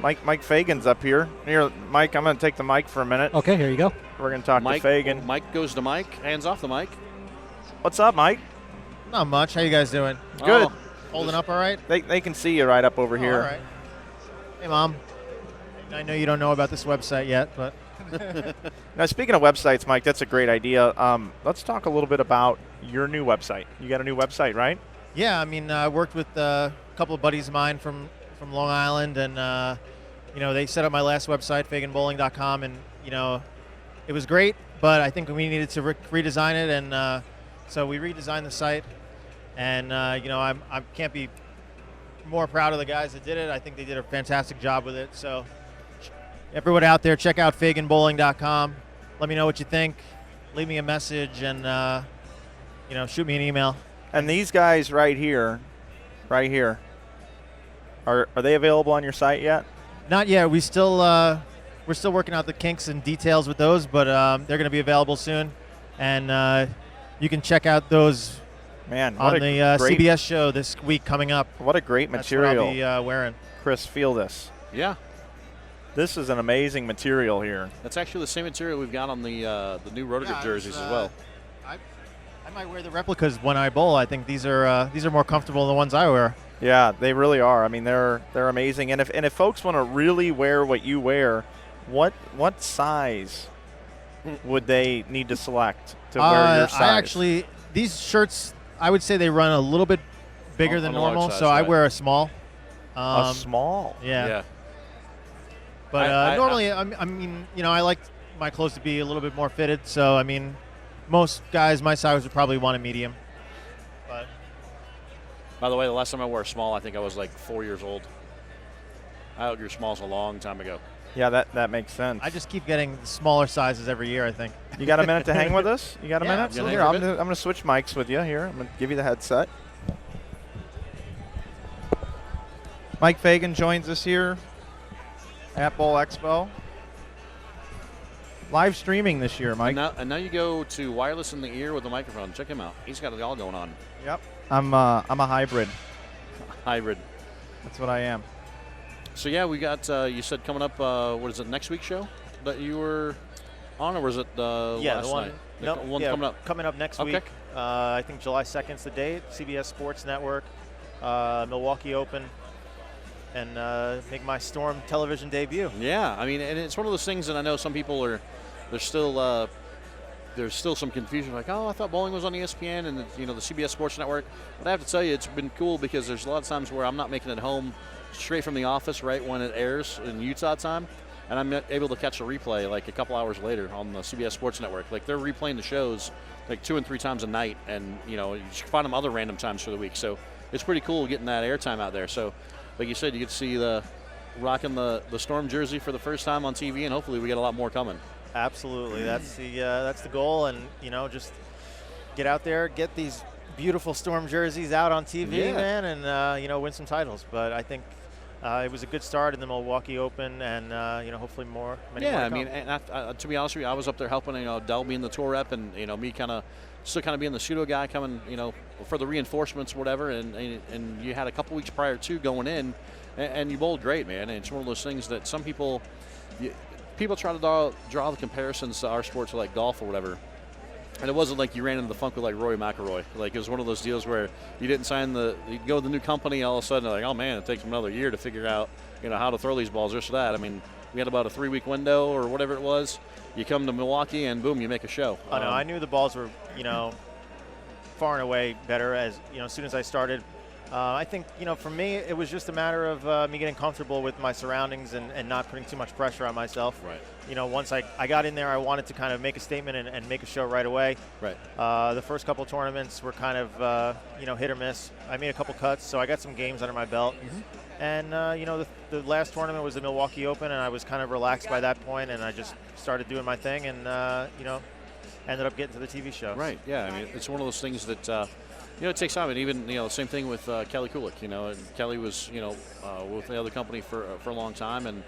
Mike Fagan's up here. Here, Mike, I'm going to take the mic for a minute. Okay, here you go. We're going to talk to Fagan. Mike goes to Mike, hands off the mic. What's up, Mike? Not much. How you guys doing? Good. Holding up all right? They can see you right up over here. All right. Hey, Mom. I know you don't know about this website yet, but... Now, speaking of websites, Mike, that's a great idea. Let's talk a little bit about your new website. You got a new website, right? Yeah, I mean, I worked with a couple of buddies of mine from Long Island, and, they set up my last website, faganbowling.com, and, it was great, but I think we needed to redesign it, and so we redesigned the site, and, I can't be more proud of the guys that did it. I think they did a fantastic job with it, so everyone out there, check out faganbowling.com. Let me know what you think. Leave me a message, and, shoot me an email. And these guys right here, are they available on your site yet? Not yet. We're still working out the kinks and details with those, but they're going to be available soon, and you can check out those on the CBS show this week coming up. What a great material! That's what I'll be wearing. Chris, feel this. Yeah. This is an amazing material here. That's actually the same material we've got on the new Rotogrip jerseys as well. I might wear the replicas when I bowl. I think these are more comfortable than the ones I wear. Yeah, they really are. I mean, they're amazing. And if folks want to really wear what you wear, what size would they need to select to wear your size? These shirts, I would say they run a little bit bigger than normal, size, so I wear a small. A small? Yeah. But normally, I like my clothes to be a little bit more fitted. So, I mean, most guys my size would probably want a medium. But by the way, the last time I wore a small, I think I was like 4 years old. I outgrew smalls a long time ago. Yeah, that makes sense. I just keep getting smaller sizes every year, I think. You got a minute to hang with us? You got a minute? So here, I'm going to switch mics with you here. I'm going to give you the headset. Mike Fagan joins us here at Bowl Expo. Live streaming this year, Mike. And now you go to wireless in the ear with a microphone. Check him out. He's got it all going on. Yep. I'm a hybrid. Hybrid. That's what I am. So, yeah, we got, you said coming up, what is it, next week's show that you were on, or was it last night? No, one coming up. Coming up next week. I think July 2nd is the date. CBS Sports Network, Milwaukee Open, and make my Storm television debut. Yeah, I mean, and it's one of those things that I know some people are, there's still some confusion, like, oh, I thought bowling was on ESPN and, the CBS Sports Network. But I have to tell you, it's been cool because there's a lot of times where I'm not making it home straight from the office right when it airs in Utah time, and I'm able to catch a replay like a couple hours later on the CBS Sports Network. Like, they're replaying the shows like 2 and 3 times a night, and you can find them other random times for the week. So it's pretty cool getting that airtime out there. So like you said, you get to see rocking the Storm jersey for the first time on TV, and hopefully we get a lot more coming. Absolutely, that's the goal, and just get out there, get these beautiful Storm jerseys out on TV, man, and win some titles. But I think it was a good start in the Milwaukee Open, and hopefully many more to come. I mean, and to be honest with you, I was up there helping, Dell being the tour rep, and me still kind of being the pseudo guy coming, for the reinforcements, whatever. And you had a couple weeks prior to going in, and you bowled great, man. And it's one of those things that some people try to draw the comparisons to our sport to like golf or whatever. And it wasn't like you ran into the funk with like Rory McIlroy. Like, it was one of those deals where you didn't sign you go to the new company, all of a sudden like, oh man, it takes them another year to figure out, how to throw these balls, this or that. I mean, we had about a 3-week window or whatever it was. You come to Milwaukee and boom, you make a show. Oh no, I knew the balls were, far and away better as soon as I started. I think, for me, it was just a matter of me getting comfortable with my surroundings and not putting too much pressure on myself. Right. Once I got in there, I wanted to kind of make a statement and make a show right away. Right. The first couple tournaments were kind of, hit or miss. I made a couple cuts, so I got some games under my belt. Mm-hmm. And, the last tournament was the Milwaukee Open, and I was kind of relaxed by that point, and I just started doing my thing and, ended up getting to the TV show. Right, yeah. I mean, it's one of those things that, it takes time. And even, the same thing with Kelly Kulik. And Kelly was, with the other company for a long time. And,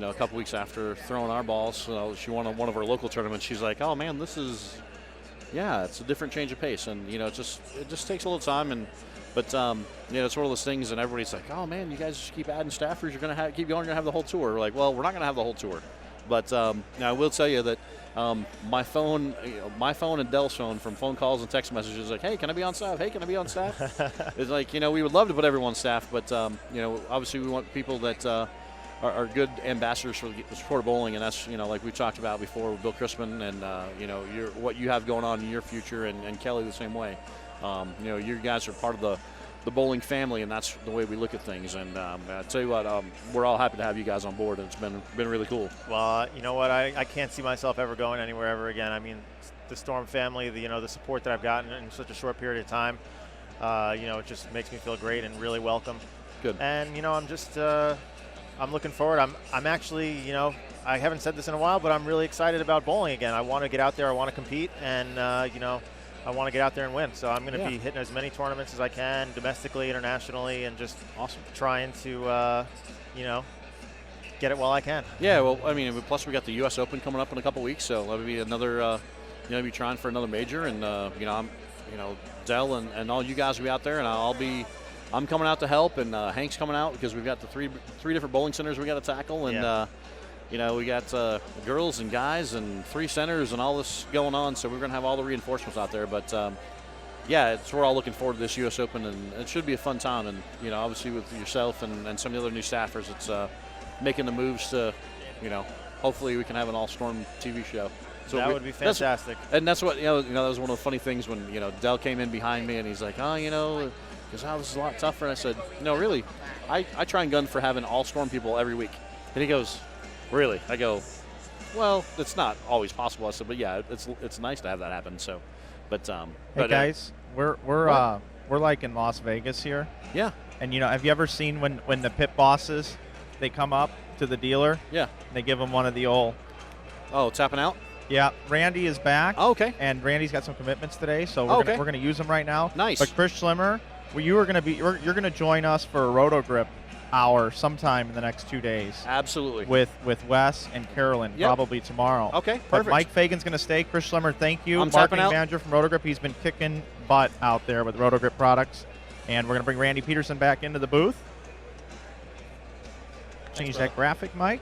a couple weeks after throwing our balls, she won one of our local tournaments. She's like, oh, man, it's a different change of pace. And, it just takes a little time. And, But it's one of those things, and everybody's like, "Oh man, you guys just keep adding staffers. You're gonna keep going. You're gonna have the whole tour." We're like, well, we're not gonna have the whole tour, but now I will tell you that my phone and Dell's phone from phone calls and text messages is like, "Hey, can I be on staff? Hey, can I be on staff?" It's like, we would love to put everyone on staff, but obviously we want people that are good ambassadors for the sport of bowling, and that's like we talked about before with Bill Chrisman, and what you have going on in your future, and Kelly the same way. You guys are part of the bowling family, and that's the way we look at things. And I tell you what, we're all happy to have you guys on board, and it's been really cool. Well, you know what? I can't see myself ever going anywhere ever again. I mean, the Storm family, the support that I've gotten in such a short period of time, it just makes me feel great and really welcome. Good. And I'm just I'm looking forward. I'm actually, I haven't said this in a while, but I'm really excited about bowling again. I want to get out there. I want to compete, and I want to get out there and win. So I'm going to be hitting as many tournaments as I can, domestically, internationally, and just trying to, get it while I can. Yeah, well, I mean, plus we got the U.S. Open coming up in a couple weeks, so that'll be another, be trying for another major. And, Dell and all you guys will be out there, and I'm coming out to help, and Hank's coming out because we've got the three different bowling centers we got to tackle, and we got girls and guys and 3 centers and all this going on, so we're going to have all the reinforcements out there. But, we're all looking forward to this U.S. Open, and it should be a fun time. And, obviously with yourself and some of the other new staffers, it's making the moves to, hopefully we can have an all-storm TV show. So that would be fantastic. That's what, that was one of the funny things when, Dell came in behind me, and he's like, because this is a lot tougher. And I said, no, really, I try and gun for having all-storm people every week. And he goes, really? I go, well, it's not always possible. I said, but yeah, it's nice to have that happen. So, hey guys, we're like in Las Vegas here. Yeah. And have you ever seen when the pit bosses, they come up to the dealer? Yeah. And they give them one of the old. Oh, tapping out. Yeah, Randy is back. Oh, okay. And Randy's got some commitments today, so we're going to use them right now. Nice. But Chris Schlemer, you're going to join us for a Roto Grip hour sometime in the next 2 days. Absolutely. With Wes and Carolyn, probably tomorrow. Okay, perfect. But Mike Fagan's going to stay. Chris Schlemer, thank you. I'm Marketing manager from Roto Grip. He's been kicking butt out there with Roto Grip products. And we're going to bring Randy Pedersen back into the booth. Change that graphic, Mike.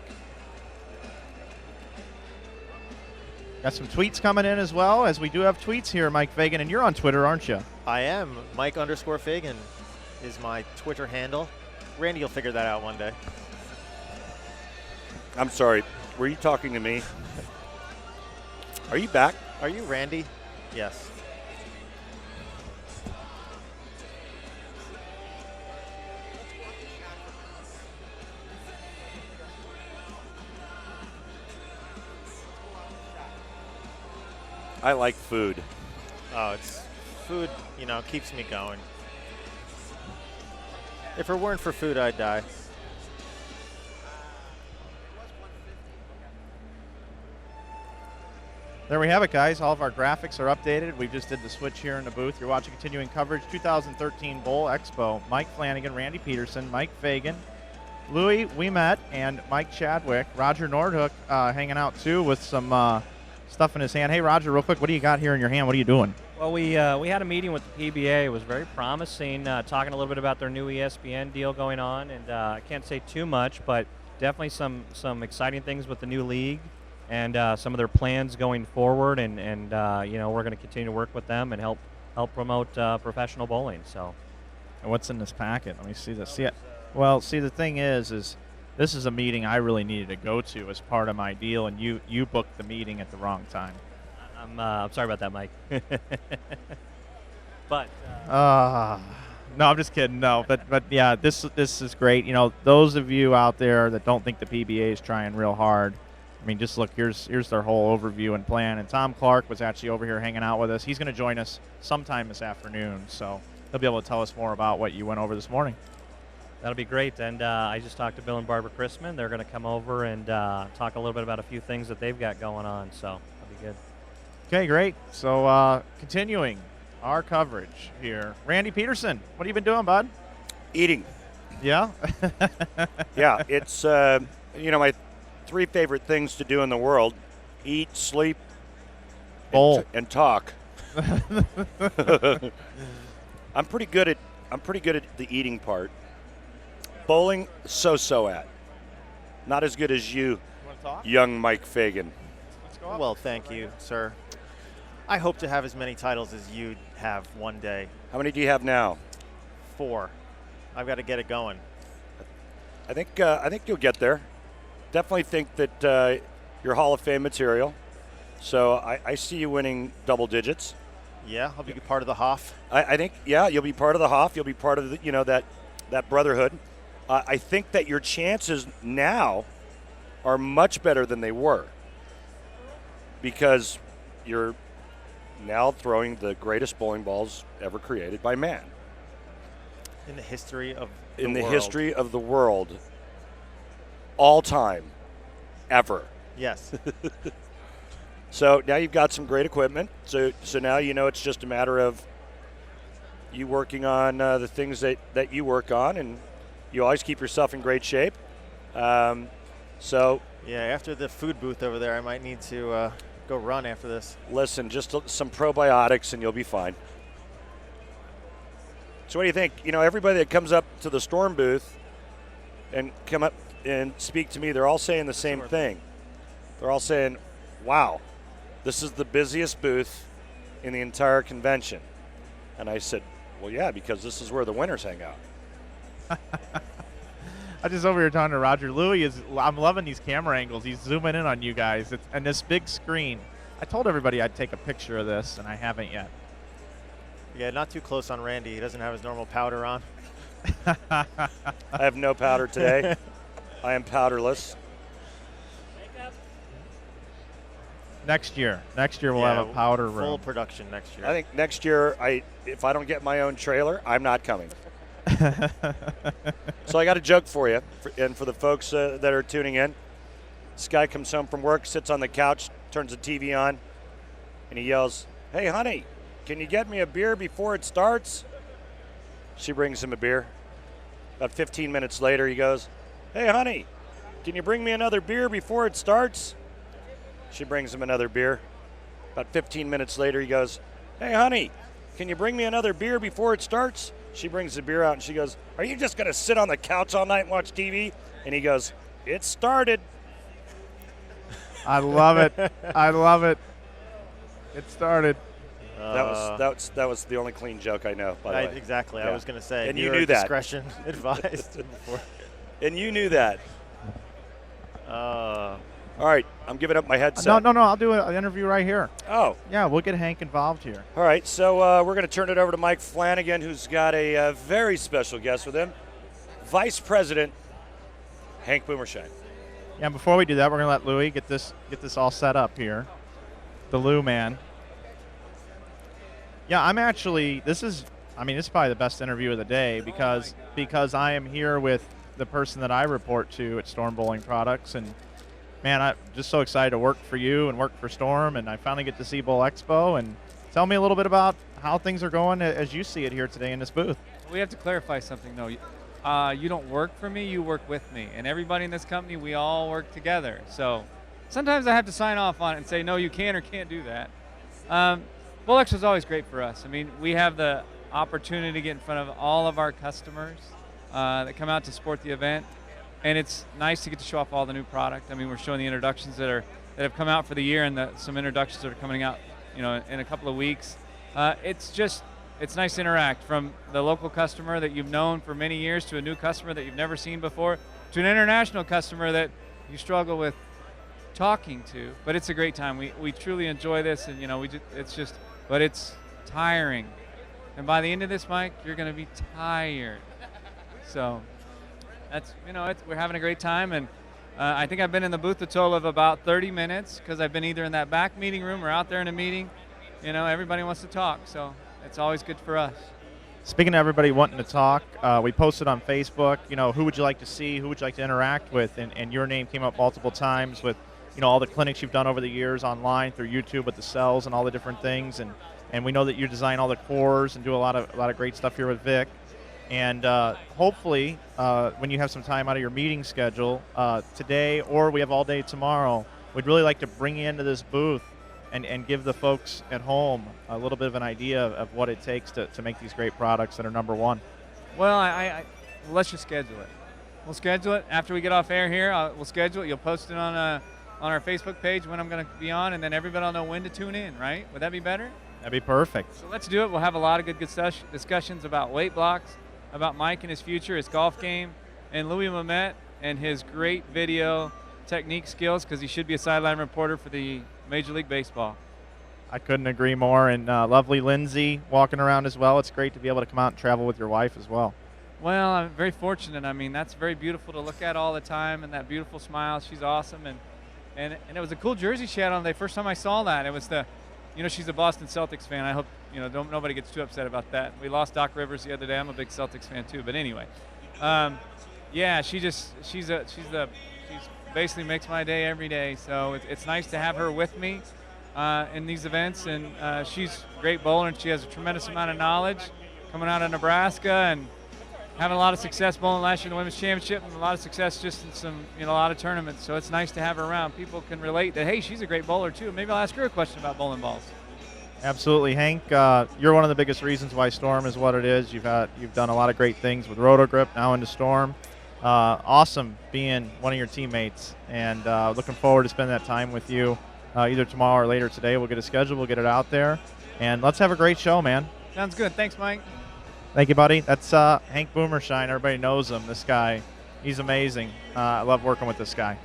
Got some tweets coming in as well, as we do have tweets here, Mike Fagan, and you're on Twitter, aren't you? I am. Mike_Fagan is my Twitter handle. Randy will figure that out one day. I'm sorry. Were you talking to me? Are you back? Are you Randy? Yes. I like food. Oh, it's food, keeps me going. If it weren't for food, I'd die. There we have it, guys. All of our graphics are updated. We just did the switch here in the booth. You're watching continuing coverage, 2013 Bowl Expo. Mike Flanagan, Randy Pedersen, Mike Fagan, Louis Ouimet, and Mike Chadwick. Roger Nordhook hanging out, too, with some stuff in his hand. Hey, Roger, real quick, what do you got here in your hand? What are you doing? Well, we had a meeting with the PBA. It was very promising, talking a little bit about their new ESPN deal going on. And I can't say too much, but definitely some exciting things with the new league and some of their plans going forward. And we're going to continue to work with them and help promote professional bowling. So, and what's in this packet? Let me see this. Well, the thing is this is a meeting I really needed to go to as part of my deal, and you booked the meeting at the wrong time. I'm sorry about that, Mike. But no, I'm just kidding. No, but yeah, this is great. Those of you out there that don't think the PBA is trying real hard, I mean, just look. Here's their whole overview and plan. And Tom Clark was actually over here hanging out with us. He's going to join us sometime this afternoon, so he'll be able to tell us more about what you went over this morning. That'll be great. And I just talked to Bill and Barbara Chrisman. They're going to come over and talk a little bit about a few things that they've got going on. So that'll be good. Okay, great. So continuing our coverage here. Randy Pedersen, what have you been doing, bud? Eating. Yeah? Yeah, it's, my 3 favorite things to do in the world: eat, sleep, bowl, and talk. I'm pretty good at I'm pretty good at the eating part. Bowling, so at. Not as good as you, young Mike Fagan. Well, thank you, sir. I hope to have as many titles as you have one day. How many do you have now? 4. I've got to get it going. I think you'll get there. Definitely think that you're Hall of Fame material. So I see you winning double digits. Yeah, I'll be part of the Hoff. I think, yeah, you'll be part of the Hoff. You'll be part of the, that brotherhood. I think that your chances now are much better than they were because you're now throwing the greatest bowling balls ever created by man. In the history of history of the world, all time, ever. Yes. So now you've got some great equipment. So now it's just a matter of you working on the things that you work on, and you always keep yourself in great shape. So yeah, after the food booth over there, I might need to go run after this. Listen, just some probiotics, and you'll be fine. So what do you think? Everybody that comes up to the Storm booth and come up and speak to me, they're all saying the same thing. They're all saying, wow, this is the busiest booth in the entire convention. And I said, well, yeah, because this is where the winners hang out. I just over here talking to Roger. Louie I'm loving these camera angles. He's zooming in on you guys. And this big screen. I told everybody I'd take a picture of this, and I haven't yet. Yeah, not too close on Randy. He doesn't have his normal powder on. I have no powder today. I am powderless. Next year we'll have a powder room. Full production next year. I think next year, if I don't get my own trailer, I'm not coming. So I got a joke for you, and for the folks that are tuning in. This guy comes home from work, sits on the couch, turns the TV on, and he yells, "Hey, honey, can you get me a beer before it starts?" She brings him a beer. About 15 minutes later, he goes, "Hey, honey, can you bring me another beer before it starts?" She brings him another beer. About 15 minutes later, he goes, "Hey, honey, can you bring me another beer before it starts?" She brings the beer out, and she goes, "Are you just going to sit on the couch all night and watch TV?" And he goes, "It started." I love it. I love it. It started. That was the only clean joke I know, by the way. Exactly. Yeah. I was going to say. And you knew that. Discretion advised. And you knew that. All right, I'm giving up my headset. No. I'll do an interview right here. Oh. Yeah, we'll get Hank involved here. All right, so we're going to turn it over to Mike Flanagan, who's got a very special guest with him, Vice President Hank Boomershine. Yeah, before we do that, we're going to let Louie get this all set up here. The Lou man. Yeah, I'm actually, this is probably the best interview of the day because I am here with the person that I report to at Storm Bowling Products, and man, I'm just so excited to work for you and work for Storm, and I finally get to see Bowl Expo. And tell me a little bit about how things are going as you see it here today in this booth. We have to clarify something, though. You don't work for me, you work with me. And everybody in this company, we all work together. So sometimes I have to sign off on it and say, no, you can or can't do that. Bowl Expo is always great for us. I mean, we have the opportunity to get in front of all of our customers that come out to support the event. And it's nice to get to show off all the new product. I mean, we're showing the introductions that have come out for the year, and some introductions that are coming out, in a couple of weeks. It's nice to interact from the local customer that you've known for many years to a new customer that you've never seen before to an international customer that you struggle with talking to. But it's a great time. We truly enjoy this, and but it's tiring. And by the end of this, Mike, you're going to be tired. So. We're having a great time, and I think I've been in the booth a total of about 30 minutes because I've been either in that back meeting room or out there in a meeting. Everybody wants to talk, so it's always good for us. Speaking of everybody wanting to talk, we posted on Facebook, who would you like to see, who would you like to interact with, and your name came up multiple times with, all the clinics you've done over the years online through YouTube with the cells and all the different things, and we know that you design all the cores and do a lot of great stuff here with Vic. And hopefully, when you have some time out of your meeting schedule today, or we have all day tomorrow, we'd really like to bring you into this booth and give the folks at home a little bit of an idea of what it takes to make these great products that are number one. Well, let's just schedule it. We'll schedule it after we get off air here. We'll schedule it. You'll post it on our Facebook page when I'm going to be on, and then everybody will know when to tune in, right? Would that be better? That'd be perfect. So let's do it. We'll have a lot of good discussions about weight blocks, about Mike and his future, his golf game, and Louis Mamet and his great video technique skills, because he should be a sideline reporter for the Major League Baseball. I couldn't agree more. And lovely Lindsay walking around as well. It's great to be able to come out and travel with your wife as well. Well, I'm very fortunate. I mean, that's very beautiful to look at all the time, and that beautiful smile. She's awesome. And it was a cool jersey she had on the first time I saw that. It was she's a Boston Celtics fan. I hope, nobody gets too upset about that. We lost Doc Rivers the other day. I'm a big Celtics fan too. But anyway, yeah, she basically makes my day every day. So it's nice to have her with me in these events. And she's a great bowler, and she has a tremendous amount of knowledge coming out of Nebraska and having a lot of success bowling last year in the Women's Championship, and a lot of success just in some, a lot of tournaments. So it's nice to have her around. People can relate that, hey, she's a great bowler too. Maybe I'll ask her a question about bowling balls. Absolutely, Hank. You're one of the biggest reasons why Storm is what it is. You've done a lot of great things with Rotogrip, now into Storm. Awesome being one of your teammates, and looking forward to spending that time with you either tomorrow or later today. We'll get a schedule, we'll get it out there, and let's have a great show, man. Sounds good. Thanks, Mike. Thank you, buddy. That's Hank Boomershine. Everybody knows him. This guy, he's amazing. I love working with this guy.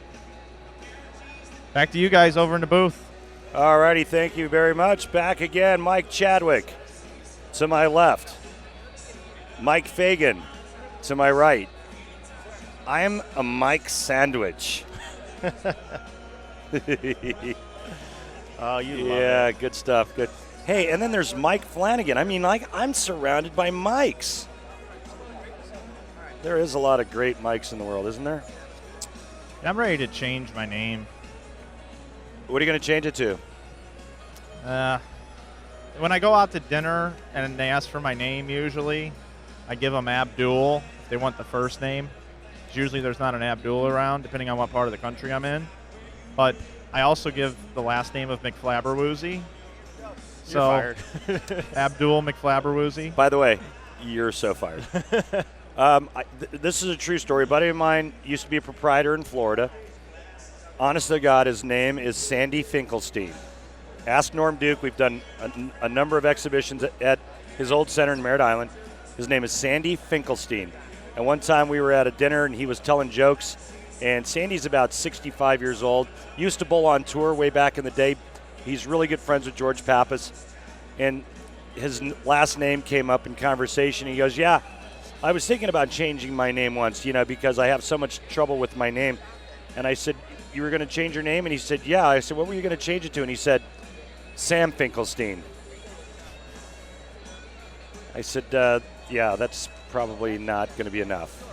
Back to you guys over in the booth. All righty, thank you very much. Back again, Mike Chadwick to my left. Mike Fagan to my right. I'm a Mike sandwich. Oh, you love it. Yeah, good stuff. Good. Hey, and then there's Mike Flanagan. I mean, I'm surrounded by Mikes. There is a lot of great Mikes in the world, isn't there? I'm ready to change my name. What are you going to change it to? When I go out to dinner and they ask for my name, usually I give them Abdul if they want the first name. Usually there's not an Abdul around, depending on what part of the country I'm in. But I also give the last name of McFlabberwoozy. So, fired. Abdul McFlabberwoozy. By the way, you're so fired. This is a true story. A buddy of mine used to be a proprietor in Florida. Honest to God, his name is Sandy Finkelstein. Ask Norm Duke. We've done a number of exhibitions at his old center in Merritt Island. His name is Sandy Finkelstein. And one time we were at a dinner and he was telling jokes. And Sandy's about 65 years old. Used to bowl on tour way back in the day. He's really good friends with George Pappas. And his last name came up in conversation. He goes, yeah, I was thinking about changing my name once, because I have so much trouble with my name. And I said, you were going to change your name? And he said, yeah. I said, what were you going to change it to? And he said, Sam Finkelstein. I said, yeah, that's probably not going to be enough.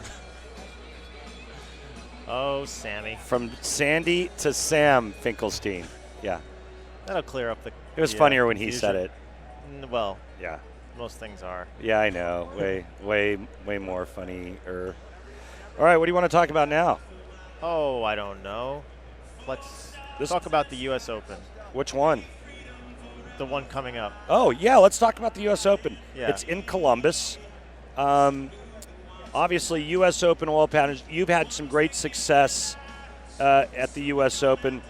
Oh, Sammy. From Sandy to Sam Finkelstein. Yeah. That'll clear up the. It was funnier when he said it. Well, yeah. Most things are. Yeah, I know. Way more funny. All right, what do you want to talk about now? Oh, I don't know. Let's talk about the U.S. Open. Which one? The one coming up. Oh, yeah, let's talk about the U.S. Open. Yeah. It's in Columbus. Obviously, U.S. Open oil patterns. You've had some great success at the U.S. Open.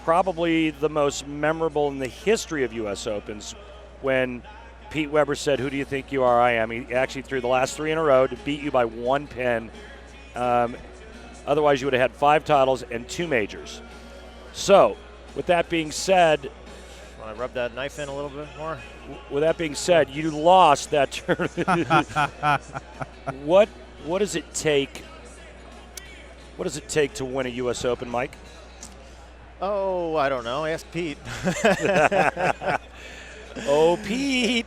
Probably the most memorable in the history of U.S. Opens when Pete Weber said, who do you think you are? I am. He actually threw the last 3 in a row to beat you by 1 pin. Otherwise, you would have had 5 titles and 2 majors. So, with that being said, want to rub that knife in a little bit more? With that being said, you lost that tournament. What does it take? What does it take to win a U.S. Open, Mike? Oh, I don't know. Ask Pete. Oh, Pete.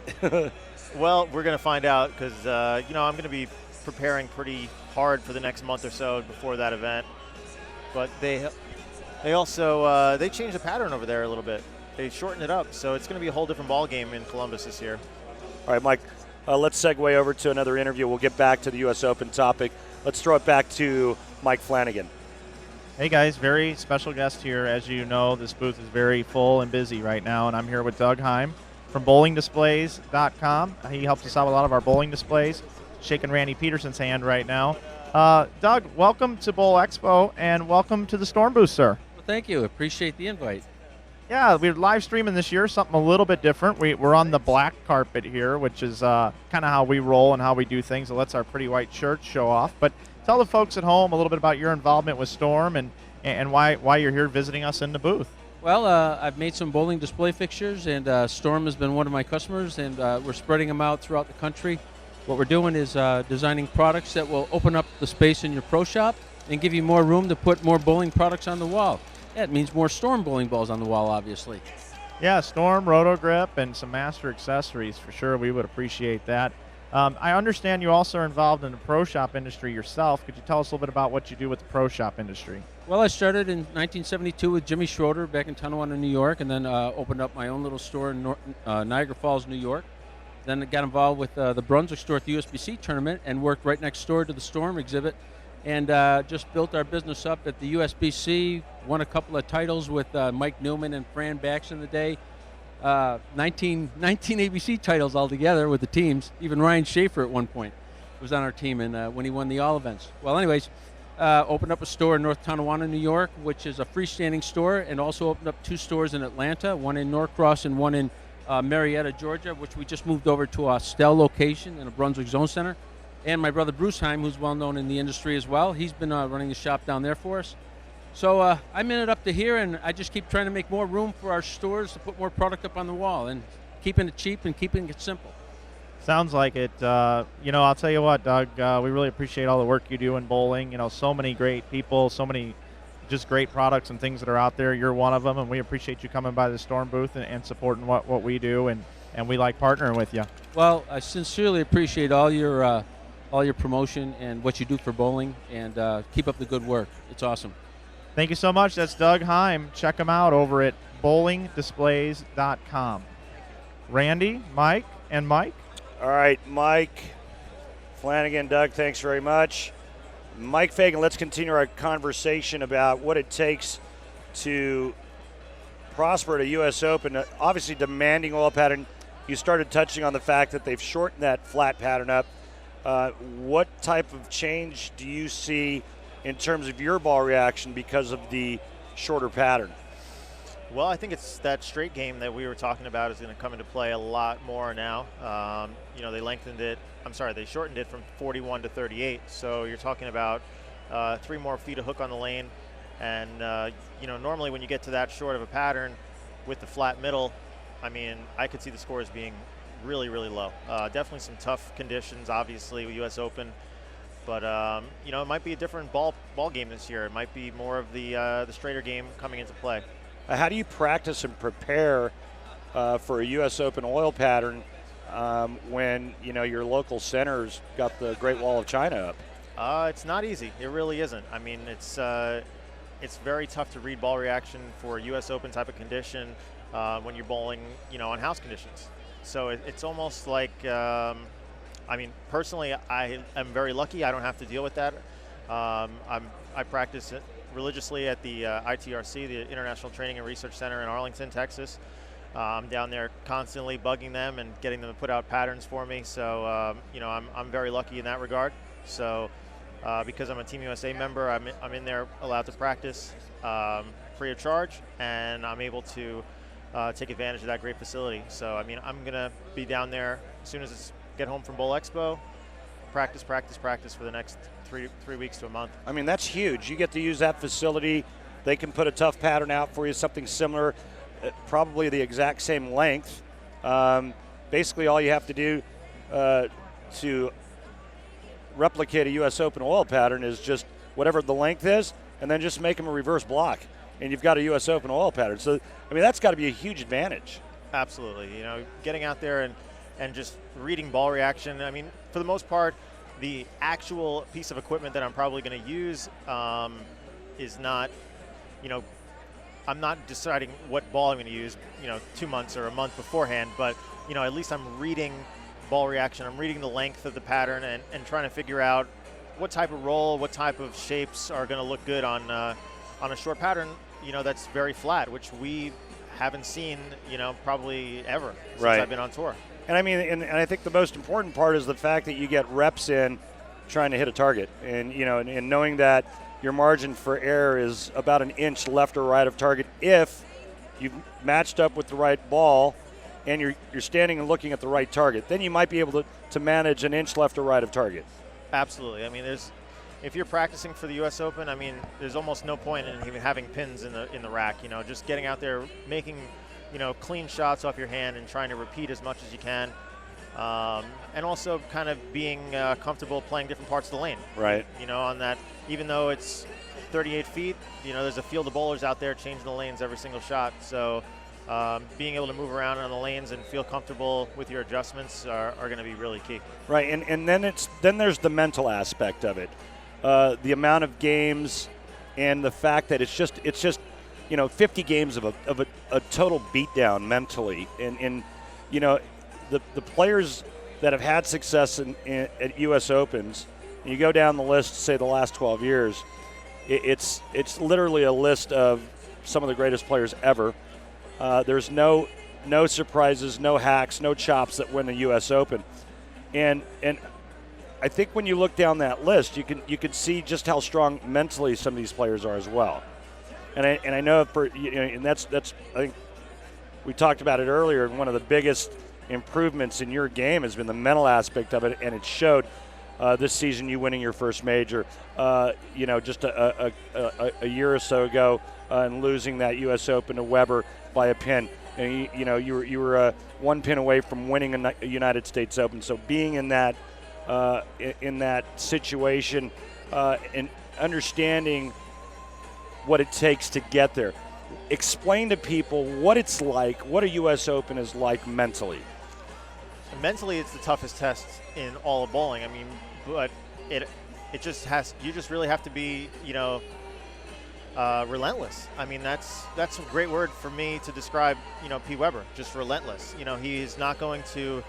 Well, we're going to find out because, I'm going to be preparing pretty hard for the next month or so before that event. But they also they changed the pattern over there a little bit. They shortened it up, so it's going to be a whole different ball game in Columbus this year. All right, Mike, let's segue over to another interview. We'll get back to the U.S. Open topic. Let's throw it back to Mike Flanagan. Hey, guys, very special guest here. As you know, this booth is very full and busy right now, and I'm here with Doug Heim from bowlingdisplays.com. He helps us out with a lot of our bowling displays. shaking Randy Pedersen's hand right now. Doug, welcome to Bowl Expo, and welcome to the Storm booth, sir. Well, thank you. Appreciate the invite. Yeah, we're live streaming this year, something a little bit different. We're on the black carpet here, which is kind of how we roll and how we do things. It lets our pretty white shirts show off. But tell the folks at home a little bit about your involvement with Storm and why you're here visiting us in the booth. Well, I've made some bowling display fixtures, and Storm has been one of my customers, and we're spreading them out throughout the country. What we're doing is designing products that will open up the space in your pro shop and give you more room to put more bowling products on the wall. Yeah, it means more Storm bowling balls on the wall, obviously. Yeah, Storm, Roto Grip, and some master accessories for sure. We would appreciate that. I understand you also are involved in the pro shop industry yourself. Could you tell us a little bit about what you do with the pro shop industry? Well, I started in 1972 with Jimmy Schroeder back in Tonawanda, New York, and then opened up my own little store in Niagara Falls, New York. Then I got involved with the Brunswick store at the USBC tournament and worked right next door to the Storm exhibit, and just built our business up at the USBC, won a couple of titles with Mike Newman and Fran Bax in the day. 19 ABC titles altogether with the teams. Even Ryan Schaefer at one point was on our team and when he won the all events. Well, anyways, opened up a store in North Tonawanda, New York, which is a freestanding store, and also opened up 2 stores in Atlanta, one in Norcross and one in Marietta, Georgia, which we just moved over to a Stell location in a Brunswick Zone Center. And my brother Bruce Heim, who's well known in the industry as well, he's been running the shop down there for us. So I'm in it up to here, and I just keep trying to make more room for our stores to put more product up on the wall and keeping it cheap and keeping it simple. Sounds like it. I'll tell you what, Doug, we really appreciate all the work you do in bowling. So many great people, so many just great products and things that are out there. You're one of them, and we appreciate you coming by the Storm booth and supporting what we do, and we like partnering with you. Well, I sincerely appreciate all your promotion and what you do for bowling, and keep up the good work. It's awesome. Thank you so much. That's Doug Heim. Check him out over at bowlingdisplays.com. Randy, Mike, and Mike. All right, Mike Flanagan, Doug, thanks very much. Mike Fagan, let's continue our conversation about what it takes to prosper at a U.S. Open. Obviously, demanding oil pattern. You started touching on the fact that they've shortened that flat pattern up. What type of change do you see in terms of your ball reaction because of the shorter pattern? Well, I think it's that straight game that we were talking about is going to come into play a lot more now. They shortened it from 41 to 38. So you're talking about 3 more feet of hook on the lane. And, normally when you get to that short of a pattern with the flat middle, I could see the scores being really, really low. Definitely some tough conditions, obviously, with U.S. Open. But, it might be a different ball game this year. It might be more of the straighter game coming into play. How do you practice and prepare for a U.S. Open oil pattern when, your local center's got the Great Wall of China up? It's not easy. It really isn't. It's very tough to read ball reaction for a U.S. Open type of condition when you're bowling, on house conditions. So it's almost like, personally, I am very lucky. I don't have to deal with that. I practice it religiously at the ITRC, the International Training and Research Center in Arlington, Texas. I'm down there constantly bugging them and getting them to put out patterns for me. So, I'm very lucky in that regard. So, because I'm a Team USA member, I'm in there allowed to practice free of charge, and I'm able to take advantage of that great facility. So, I'm going to be down there as soon as I get home from Bowl Expo, practice for the next 3 weeks to a month. That's huge. You get to use that facility. They can put a tough pattern out for you, something similar, probably the exact same length. Basically, all you have to do to replicate a U.S. Open oil pattern is just whatever the length is, and then just make them a reverse block, and you've got a U.S. Open oil pattern. So, that's got to be a huge advantage. Absolutely. Getting out there and just reading ball reaction. For the most part, the actual piece of equipment that I'm probably going to use is not, I'm not deciding what ball I'm going to use, 2 months or a month beforehand, but, at least I'm reading ball reaction. I'm reading the length of the pattern and trying to figure out what type of roll, what type of shapes are going to look good on a short pattern, that's very flat, which we haven't seen, probably ever since I've been on tour. And I mean, and I think the most important part is the fact that you get reps in trying to hit a target, and and knowing that your margin for error is about an inch left or right of target if you've matched up with the right ball and you're standing and looking at the right target. Then you might be able to manage an inch left or right of target. Absolutely. I mean, if you're practicing for the U.S. Open, I mean, there's almost no point in even having pins in the rack. Just getting out there, making clean shots off your hand and trying to repeat as much as you can. And also kind of being comfortable playing different parts of the lane. Right. On that, even though it's 38 feet, there's a field of bowlers out there changing the lanes every single shot. So being able to move around on the lanes and feel comfortable with your adjustments are going to be really key. Right, and then there's the mental aspect of it. The amount of games and the fact that it's just 50 games of a total beatdown mentally. And the players that have had success at U.S. Opens, and you go down the list, say the last 12 years, it's literally a list of some of the greatest players ever. There's no surprises, no hacks, no chops that win the U.S. Open, and I think when you look down that list, you can see just how strong mentally some of these players are as well. And I know and that's I think we talked about it earlier. And one of the biggest improvements in your game has been the mental aspect of it, and it showed this season. You winning your first major, just a year or so ago, and losing that U.S. Open to Weber by a pin. And you were one pin away from winning a United States Open. So being in that situation and understanding what it takes to get there. Explain to people what it's like, what a U.S. Open is like mentally. Mentally, it's the toughest test in all of bowling. I mean, but you just really have to be, relentless. I mean, that's a great word for me to describe, P. Weber, just relentless. He's not going to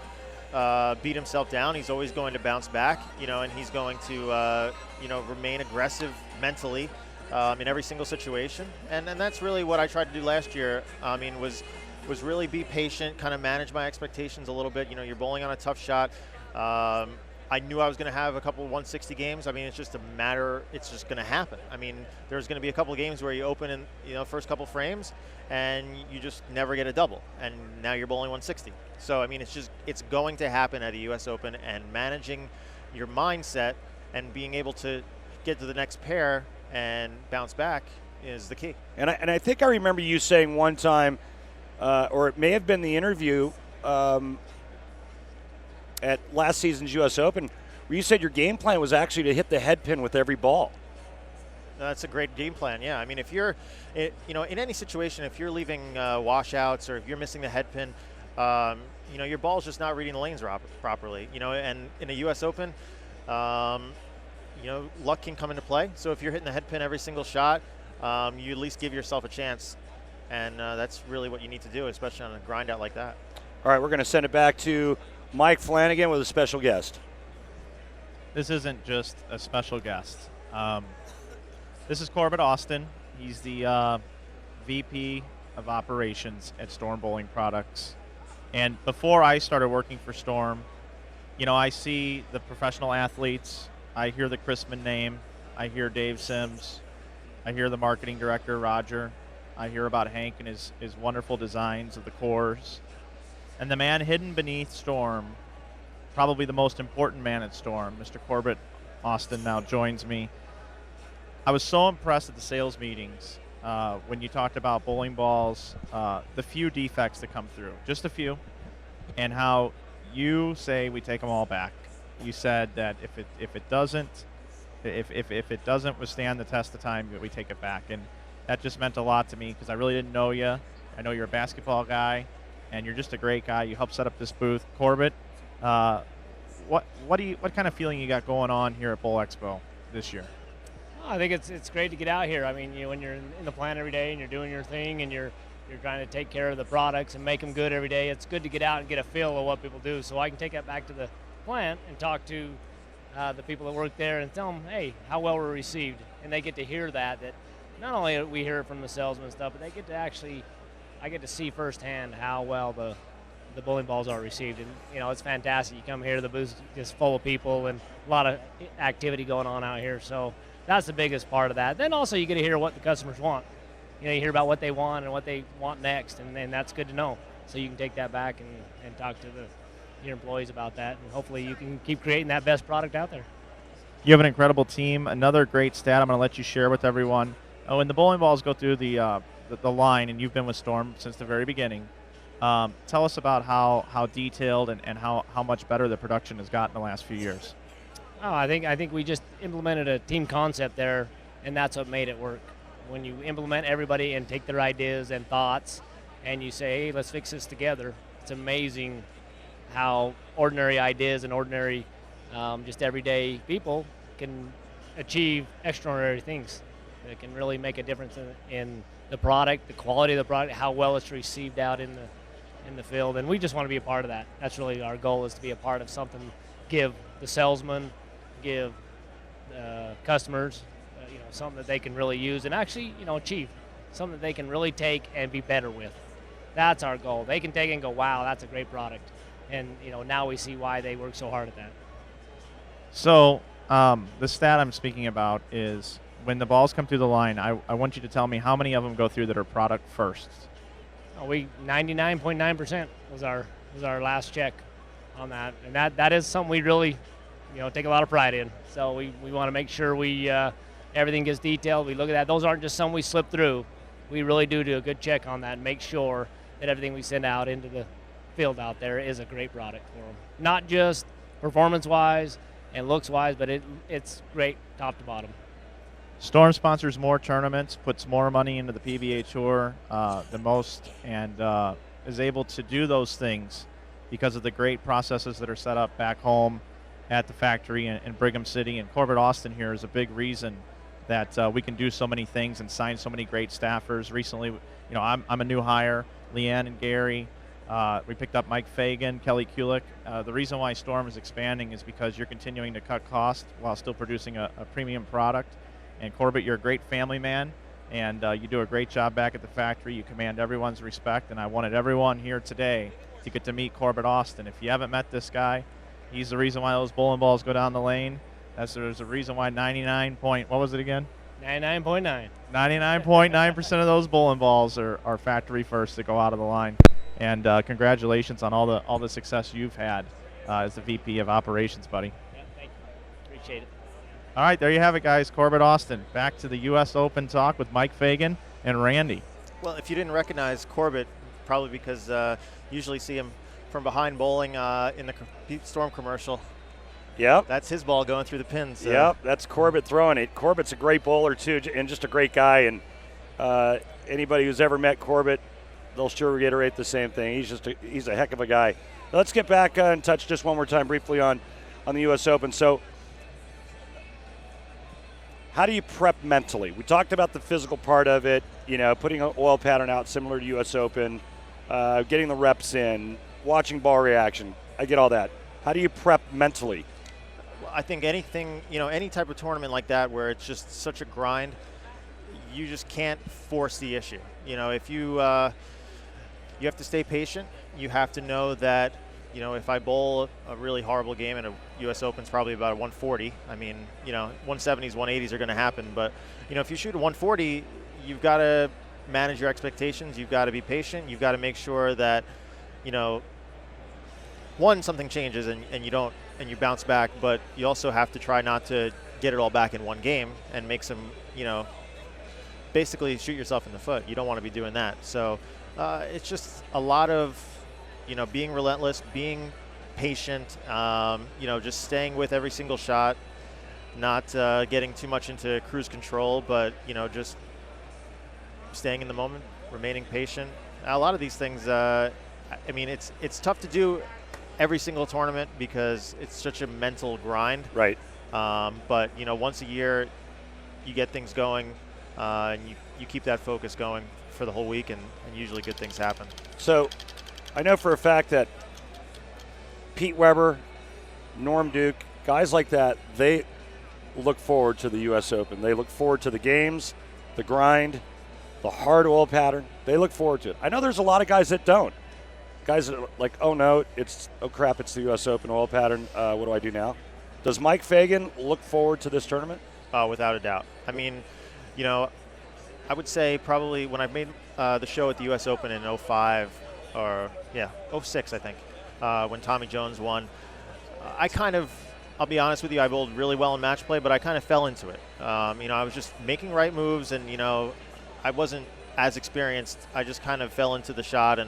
beat himself down. He's always going to bounce back, and he's going to, remain aggressive mentally in every single situation. And that's really what I tried to do last year. I mean, was really be patient, kind of manage my expectations a little bit. You're bowling on a tough shot. I knew I was going to have a couple 160 games. I mean, it's just going to happen. I mean, there's going to be a couple of games where you open in, first couple frames and you just never get a double. And now you're bowling 160. So, I mean, it's going to happen at a U.S. Open, and managing your mindset and being able to get to the next pair and bounce back is the key. And I think I remember you saying one time, or it may have been the interview at last season's U.S. Open, where you said your game plan was actually to hit the head pin with every ball. That's a great game plan, yeah. I mean, if you're, in any situation, if you're leaving washouts or if you're missing the head pin, your ball's just not reading the lanes properly. And in a U.S. Open, luck can come into play. So if you're hitting the head pin every single shot, you at least give yourself a chance. And that's really what you need to do, especially on a grind out like that. All right, we're going to send it back to Mike Flanagan with a special guest. This isn't just a special guest. This is Corbett Austin. He's the VP of Operations at Storm Bowling Products. And before I started working for Storm, I see the professional athletes. I hear the Chrisman name. I hear Dave Sims. I hear the marketing director, Roger. I hear about Hank and his wonderful designs of the cores. And the man hidden beneath Storm, probably the most important man at Storm, Mr. Corbett Austin, now joins me. I was so impressed at the sales meetings when you talked about bowling balls, the few defects that come through, just a few, and how you say we take them all back. You said that if it doesn't withstand the test of time, we take it back, and that just meant a lot to me because I really didn't know you. I know you're a basketball guy, and you're just a great guy. You helped set up this booth, Corbett. What kind of feeling you got going on here at Bowl Expo this year? I think it's great to get out here. I mean, when you're in the plant every day and you're doing your thing and you're trying to take care of the products and make them good every day, it's good to get out and get a feel of what people do. So I can take that back to the plant and talk to the people that work there and tell them, hey, how well we're received. And they get to hear that not only we hear it from the salesman and stuff, but they get to I get to see firsthand how well the the bowling balls are received. And, it's fantastic. You come here, the booth's just full of people and a lot of activity going on out here. So that's the biggest part of that. Then also you get to hear what the customers want. You hear about what they want and what they want next, and that's good to know. So you can take that back and talk to your employees about that, and hopefully you can keep creating that best product out there. You have an incredible team. Another great stat I'm going to let you share with everyone. When the bowling balls go through the line, and you've been with Storm since the very beginning, tell us about how detailed and how much better the production has gotten the last few years. Oh, I think we just implemented a team concept there, and that's what made it work. When you implement everybody and take their ideas and thoughts, and you say, hey, let's fix this together, it's amazing how ordinary ideas and ordinary, just everyday people can achieve extraordinary things that can really make a difference in the product, the quality of the product, how well it's received out in the field, and we just want to be a part of that. That's really our goal, is to be a part of something, give the salesman, give customers, something that they can really use and actually, achieve, something that they can really take and be better with. That's our goal. They can take it and go, wow, that's a great product. And, now we see why they work so hard at that. So the stat I'm speaking about is when the balls come through the line, I want you to tell me how many of them go through that are product first. 99.9% was our last check on that. And that is something we really, take a lot of pride in. So we want to make sure everything gets detailed. We look at that. Those aren't just some we slip through. We really do a good check on that and make sure that everything we send out into the field out there is a great product for them. Not just performance-wise and looks-wise, but it's great top to bottom. Storm sponsors more tournaments, puts more money into the PBA Tour than most, and is able to do those things because of the great processes that are set up back home at the factory in Brigham City. And Corbett Austin here is a big reason that we can do so many things and sign so many great staffers. Recently, I'm a new hire, Leanne and Gary. We picked up Mike Fagan, Kelly Kulik. The reason why Storm is expanding is because you're continuing to cut costs while still producing a premium product. And Corbett, you're a great family man, and you do a great job back at the factory. You command everyone's respect, and I wanted everyone here today to get to meet Corbett Austin. If you haven't met this guy, he's the reason why those bowling balls go down the lane. There's a reason why 99.9% of those bowling balls are factory first that go out of the line. And congratulations on all the success you've had as the VP of Operations, buddy. Yeah, thank you. Appreciate it. All right, there you have it, guys. Corbett Austin. Back to the U.S. Open talk with Mike Fagan and Randy. Well, if you didn't recognize Corbett, probably because you usually see him from behind bowling in the Storm commercial. Yep. That's his ball going through the pins. Yep, that's Corbett throwing it. Corbett's a great bowler, too, and just a great guy. And anybody who's ever met Corbett, they'll sure reiterate the same thing. He's a heck of a guy. Let's get back and touch just one more time briefly on the U.S. Open. So how do you prep mentally? We talked about the physical part of it, putting an oil pattern out similar to U.S. Open, getting the reps in, watching ball reaction. I get all that. How do you prep mentally? Well, I think anything, any type of tournament like that where it's just such a grind, you just can't force the issue. If you have to stay patient. You have to know that, if I bowl a really horrible game and a U.S. Open's probably about a 140, 170s, 180s are going to happen. But, if you shoot a 140, you've got to manage your expectations. You've got to be patient. You've got to make sure that, one, something changes and you bounce back. But you also have to try not to get it all back in one game and make some, basically shoot yourself in the foot. You don't want to be doing that. So it's just a lot of, being relentless, being patient, just staying with every single shot, not getting too much into cruise control, but, just staying in the moment, remaining patient. A lot of these things, it's tough to do every single tournament because it's such a mental grind. Right. But, once a year you get things going and you keep that focus going for the whole week, and usually good things happen. So I know for a fact that Pete Weber, Norm Duke, guys like that, they look forward to the U.S. Open. They look forward to the games, the grind, the hard oil pattern. They look forward to it. I know there's a lot of guys that don't. guys that are like, oh no, oh crap, it's the U.S. Open oil pattern. What do I do now? Does Mike Fagan look forward to this tournament? Without a doubt. I mean, I would say probably when I made the show at the U.S. Open in 05 or 06, I think, when Tommy Jones won, I'll be honest with you, I bowled really well in match play, but I kind of fell into it. I was just making right moves, and I wasn't as experienced. I just kind of fell into the shot,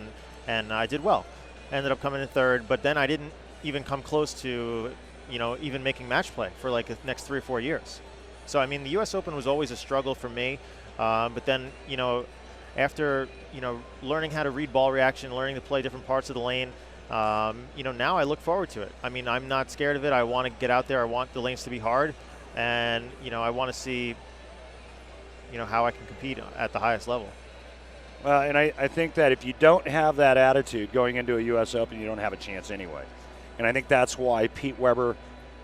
and I did well. I ended up coming in third, but then I didn't even come close to even making match play for like the next 3 or 4 years. So I mean, the U.S. Open was always a struggle for me, but then after learning how to read ball reaction, learning to play different parts of the lane. Now I look forward to it. I mean, I'm not scared of it. I want to get out there. I want the lanes to be hard. And, I want to see, how I can compete at the highest level. Well, and I think that if you don't have that attitude going into a U.S. Open, you don't have a chance anyway. And I think that's why Pete Weber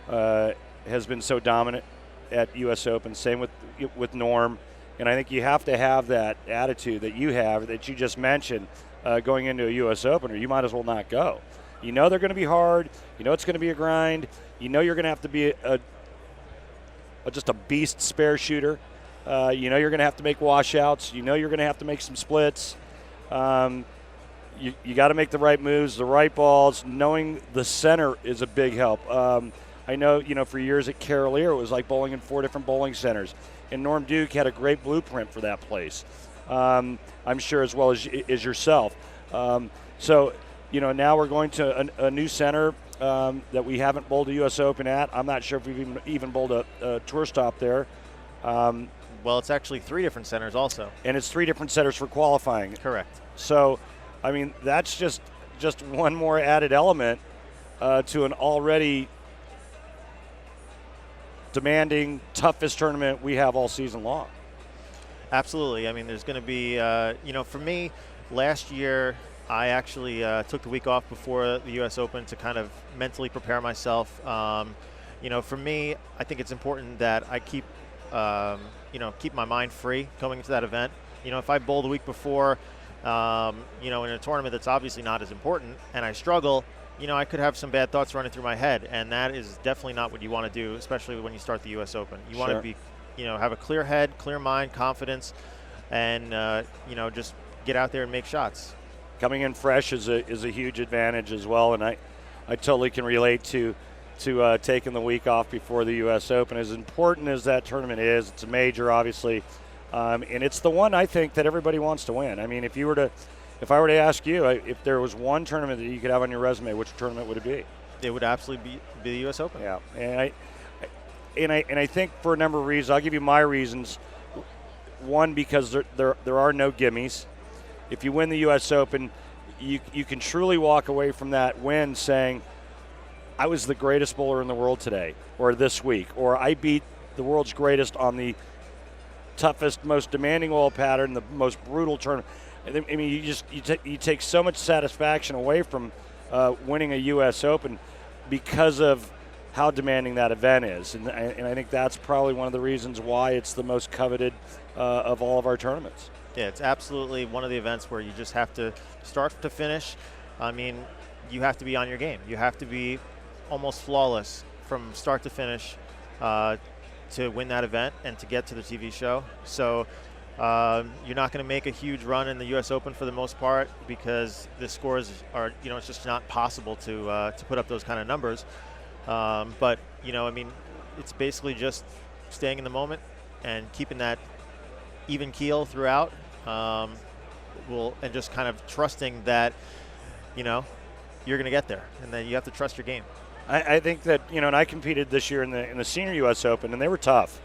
has been so dominant at U.S. Open. Same with Norm. And I think you have to have that attitude that you have, that you just mentioned, going into a U.S. Open, or you might as well not go. They're going to be hard. It's going to be a grind. You're going to have to be just a beast spare shooter. You're going to have to make washouts. You're going to have to make some splits. You got to make the right moves, the right balls. Knowing the center is a big help. I know, for years at Carolier, it was like bowling in 4 different bowling centers. And Norm Duke had a great blueprint for that place. I'm sure as well as yourself. So, now we're going to a new center that we haven't bowled a U.S. Open at. I'm not sure if we've even bowled a tour stop there. Well, it's actually 3 different centers also. And it's 3 different centers for qualifying. Correct. So, I mean, that's just one more added element to an already demanding, toughest tournament we have all season long. Absolutely. I mean, there's going to be, for me, last year I actually took the week off before the U.S. Open to kind of mentally prepare myself. For me, I think it's important that I keep my mind free going into that event. If I bowl the week before, in a tournament that's obviously not as important, and I struggle, I could have some bad thoughts running through my head, and that is definitely not what you want to do, especially when you start the U.S. Open. You want to be, have a clear head, clear mind, confidence, and, just get out there and make shots. Coming in fresh is a huge advantage as well, and I totally can relate to taking the week off before the U.S. Open. As important as that tournament is, it's a major, obviously, and it's the one I think that everybody wants to win. I mean, if I were to ask you, if there was one tournament that you could have on your resume, which tournament would it be? It would absolutely be the U.S. Open. Yeah, and I think for a number of reasons. I'll give you my reasons. One, because there are no gimmies. If you win the U.S. Open, you can truly walk away from that win saying, I was the greatest bowler in the world today, or this week, or I beat the world's greatest on the toughest, most demanding oil pattern, the most brutal tournament. I mean, you take so much satisfaction away from winning a U.S. Open because of how demanding that event is, and I think that's probably one of the reasons why it's the most coveted of all of our tournaments. Yeah, it's absolutely one of the events where you just have to start to finish. I mean, you have to be on your game. You have to be almost flawless from start to finish to win that event and to get to the TV show. So you're not going to make a huge run in the U.S. Open for the most part because the scores are, it's just not possible to put up those kind of numbers. But, I mean, it's basically just staying in the moment and keeping that even keel throughout, and just kind of trusting that, you're going to get there, and then you have to trust your game. I think that, and I competed this year in the senior U.S. Open, and they were tough.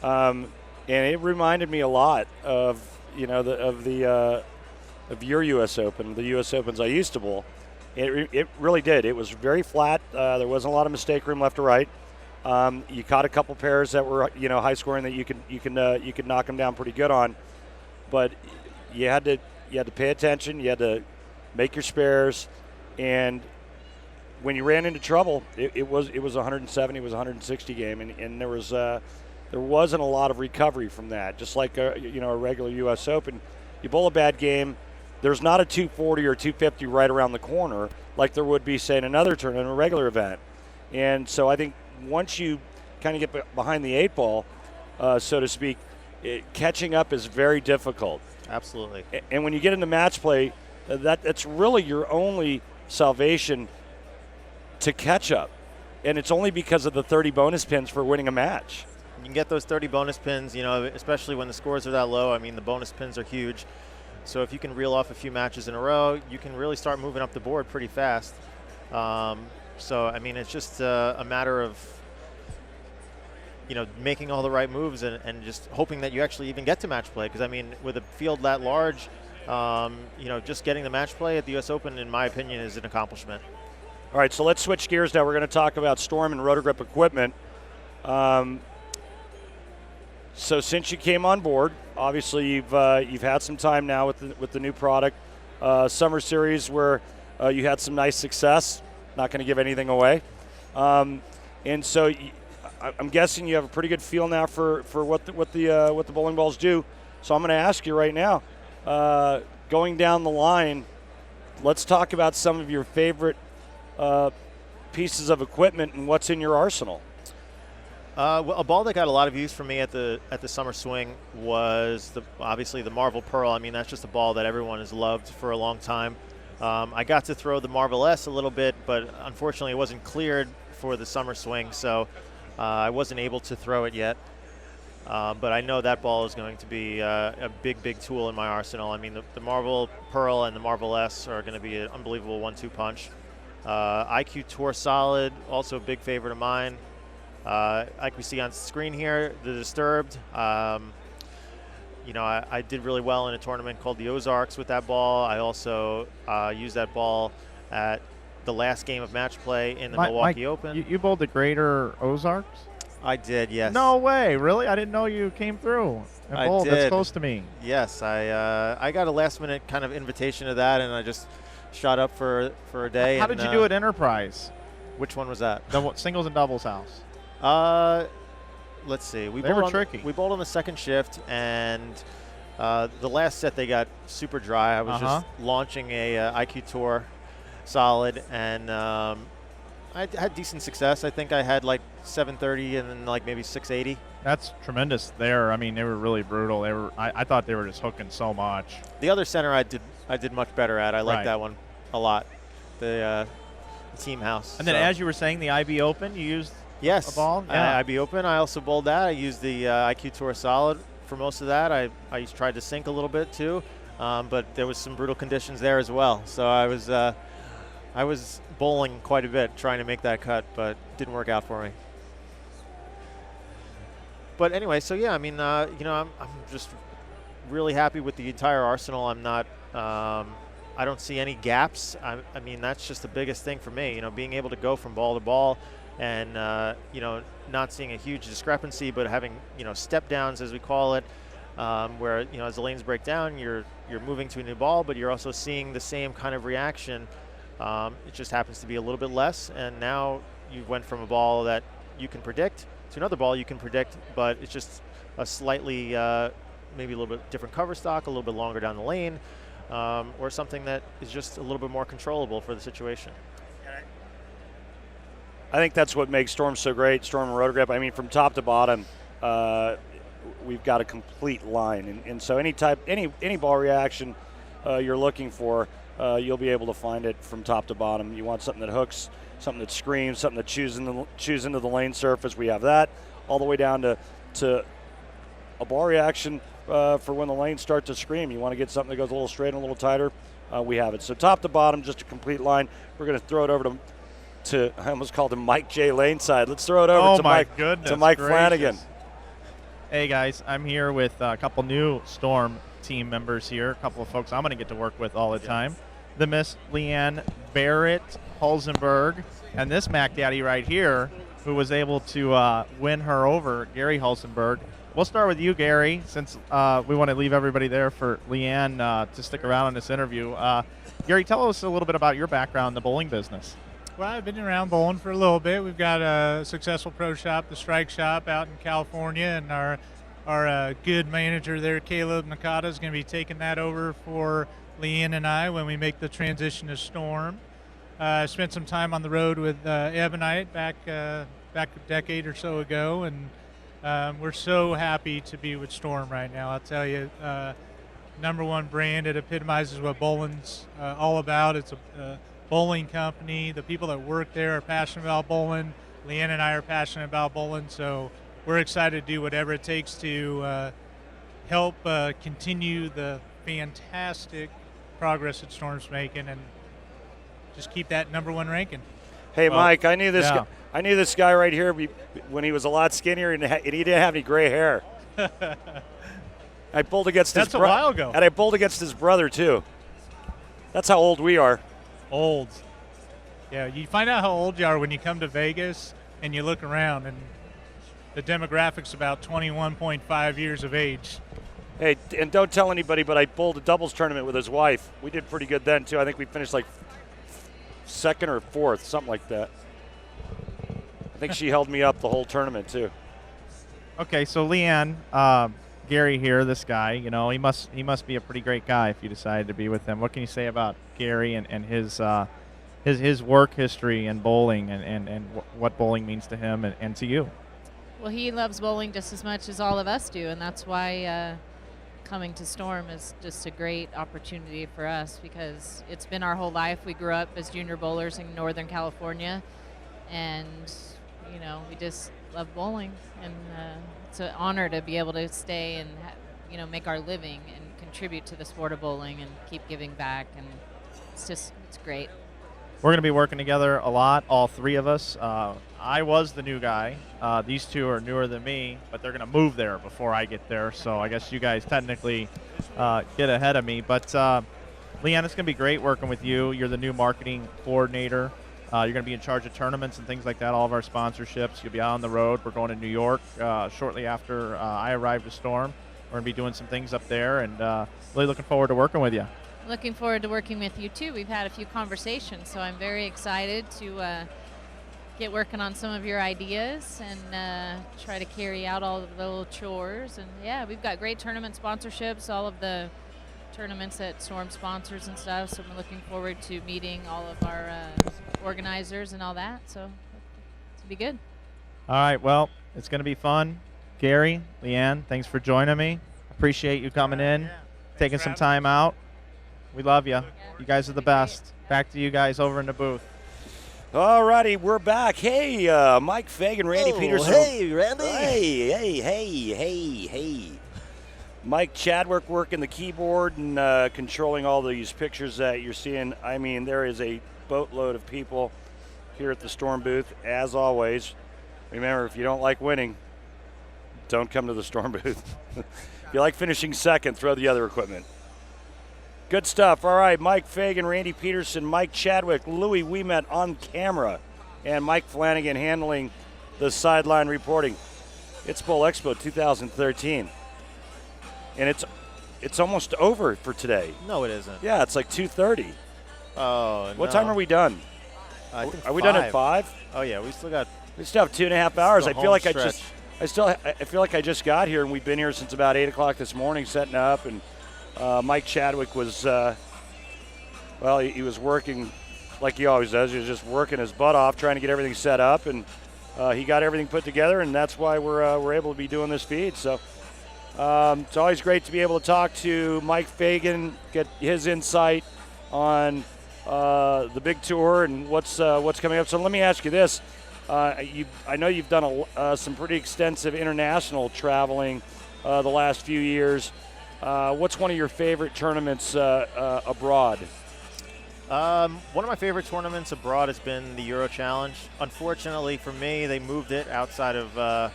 And it reminded me a lot of, of your U.S. Open, the U.S. Opens I used to bowl. It really did. It was very flat. There wasn't a lot of mistake room left or right. You caught a couple pairs that were, high scoring that you could knock them down pretty good on. But you had to pay attention. You had to make your spares, and when you ran into trouble, it was 170, it was 160 game, and there wasn't a lot of recovery from that. Just like a regular U.S. Open, you bowl a bad game, there's not a 240 or 250 right around the corner like there would be, say, in another tournament, a regular event. And so I think once you kind of get behind the 8 ball, so to speak, catching up is very difficult. Absolutely. And when you get into match play, that's really your only salvation to catch up. And it's only because of the 30 bonus pins for winning a match. You can get those 30 bonus pins, especially when the scores are that low. I mean, the bonus pins are huge. So if you can reel off a few matches in a row, you can really start moving up the board pretty fast. So, I mean, it's just a matter of, making all the right moves and just hoping that you actually even get to match play. Because, I mean, with a field that large, just getting the match play at the U.S. Open, in my opinion, is an accomplishment. All right, so let's switch gears now. We're going to talk about Storm and rotor grip equipment. So since you came on board, obviously you've had some time now with the new product. Summer Series where you had some nice success. Not going to give anything away. And so I'm guessing you have a pretty good feel now for what the bowling balls do. So I'm going to ask you right now, going down the line, let's talk about some of your favorite pieces of equipment and what's in your arsenal. Well, a ball that got a lot of use for me at the summer swing was obviously the Marvel Pearl. I mean, that's just a ball that everyone has loved for a long time. I got to throw the Marvel S a little bit, but unfortunately it wasn't cleared for the summer swing, so I wasn't able to throw it yet. But I know that ball is going to be a big tool in my arsenal. I mean, the Marvel Pearl and the Marvel S are going to be an unbelievable 1-2 punch. IQ Tour Solid, also a big favorite of mine. Like we see on screen here, the Disturbed. I did really well in a tournament called the Ozarks with that ball. I also used that ball at the last game of match play in the Milwaukee Open. You bowled the Greater Ozarks? I did, yes. No way, really? I didn't know you came through and bowled. I did. That's close to me. Yes, I got a last-minute kind of invitation to that, and I just shot up for a day. How did you do at Enterprise? Which one was that? The singles and doubles house. Let's see. They were tricky. We bowled on the second shift, and the last set they got super dry. I was just launching a IQ Tour Solid, and I had decent success. I think I had like 730 and then like maybe 680. That's tremendous there. I mean, they were really brutal. I thought they were just hooking so much. The other center I did much better at. I liked that one a lot. The Team House. And then as you were saying, the IB Open, you used a ball? Yeah. IB Open, I also bowled that. I used the IQ Tour Solid for most of that. I tried to sink a little bit too, but there was some brutal conditions there as well. So I was bowling quite a bit trying to make that cut, but didn't work out for me. But anyway, so yeah, I mean, I'm just really happy with the entire arsenal. I'm not, I don't see any gaps. I mean, that's just the biggest thing for me, being able to go from ball to ball and, not seeing a huge discrepancy, but having, step downs, as we call it, where, as the lanes break down, you're moving to a new ball, but you're also seeing the same kind of reaction. It just happens to be a little bit less, and now you went from a ball that you can predict to another ball you can predict, but it's just a slightly, maybe a little bit different cover stock, a little bit longer down the lane, or something that is just a little bit more controllable for the situation. I think that's what makes Storm so great, Storm and rotor grip. I mean, from top to bottom, we've got a complete line, and so any ball reaction you're looking for, you'll be able to find it from top to bottom. You want something that hooks, something that screams, something that chews into the lane surface. We have that, all the way down to a ball reaction for when the lanes start to scream. You want to get something that goes a little straight and a little tighter. We have it. So top to bottom, just a complete line. We're going to throw it over to I almost called him Mike J. Laneside. Let's throw it over to Mike Flanagan. Hey guys, I'm here with a couple new Storm team members here, a couple of folks I'm going to get to work with all the time. The Miss Leanne Gary Hulsenburg, and this Mac Daddy right here, who was able to win her over, Gary Hulsenburg. We'll start with you, Gary, since we want to leave everybody there for Leanne to stick around in this interview. Gary, tell us a little bit about your background in the bowling business. Well, I've been around bowling for a little bit. We've got a successful pro shop, the Strike Shop, out in California, and our our good manager there, Caleb Nakata, is going to be taking that over for Leanne and I when we make the transition to Storm. I spent some time on the road with Ebonite back a decade or so ago, and we're so happy to be with Storm right now. I'll tell you, #1 brand. It epitomizes what bowling's all about. It's a bowling company. The people that work there are passionate about bowling. Leanne and I are passionate about bowling, so we're excited to do whatever it takes to help continue the fantastic progress that Storm's making and just keep that #1 ranking. Hey, Mike, I knew this. I knew this guy right here when he was a lot skinnier and he didn't have any gray hair. I pulled against his brother. That's a while ago. And I pulled against his brother too. That's how old we are. Old. Yeah, you find out how old you are when you come to Vegas and you look around, and the demographic's about 21.5 years of age. Hey, and don't tell anybody, but I bowled a doubles tournament with his wife. We did pretty good then too. I think we finished like 2nd or 4th, something like that. I think she held me up the whole tournament too. Okay, so Leanne, Gary here, this guy, he must be a pretty great guy if you decided to be with him. What can you say about Gary and his work history in bowling and what bowling means to him and to you? Well, he loves bowling just as much as all of us do, and that's why coming to Storm is just a great opportunity for us because it's been our whole life. We grew up as junior bowlers in Northern California, and we just love bowling, and it's an honor to be able to stay and make our living and contribute to the sport of bowling and keep giving back, and it's great. We're going to be working together a lot, all three of us. I was the new guy. These two are newer than me, but they're going to move there before I get there, so I guess you guys technically get ahead of me. But Leanne, it's going to be great working with you. You're the new marketing coordinator. You're going to be in charge of tournaments and things like that, all of our sponsorships. You'll be out on the road. We're going to New York shortly after I arrive to Storm. We're going to be doing some things up there, and really looking forward to working with you. Looking forward to working with you, too. We've had a few conversations, so I'm very excited to get working on some of your ideas and try to carry out all of the little chores. And, yeah, we've got great tournament sponsorships, all of the tournaments that Storm sponsors and stuff, so I'm looking forward to meeting all of our organizers and all that, so it'll be good. All right, well, it's going to be fun. Gary, Leanne, thanks for joining me. Appreciate you coming in, taking some time out. We love you. You guys are the best. Back to you guys over in the booth. All righty, we're back. Hey, Mike Fagan, Randy Pedersen. Hey, Randy. Hey. Mike Chadwick working the keyboard and controlling all these pictures that you're seeing. I mean, there is a boatload of people here at the Storm booth, as always. Remember, if you don't like winning, don't come to the Storm booth. If you like finishing second, throw the other equipment. Good stuff. All right, Mike Fagan, Randy Pedersen, Mike Chadwick, Louis Ouimet on camera, and Mike Flanagan handling the sideline reporting. It's Bowl Expo 2013, and it's almost over for today. No, it isn't. Yeah, it's like 2:30. Oh, What time are we done? I think are we done at 5? Oh yeah, we still have 2.5 hours. I feel like stretch. I feel like I just got here, and we've been here since about 8 o'clock this morning setting up, and Mike Chadwick was, he was working like he always does. He was just working his butt off trying to get everything set up, and he got everything put together, and that's why we're able to be doing this feed. So it's always great to be able to talk to Mike Fagan, get his insight on the big tour and what's coming up. So let me ask you this. I know you've done some pretty extensive international traveling the last few years. What's one of your favorite tournaments abroad? One of my favorite tournaments abroad has been the Euro Challenge. Unfortunately for me, they moved it outside of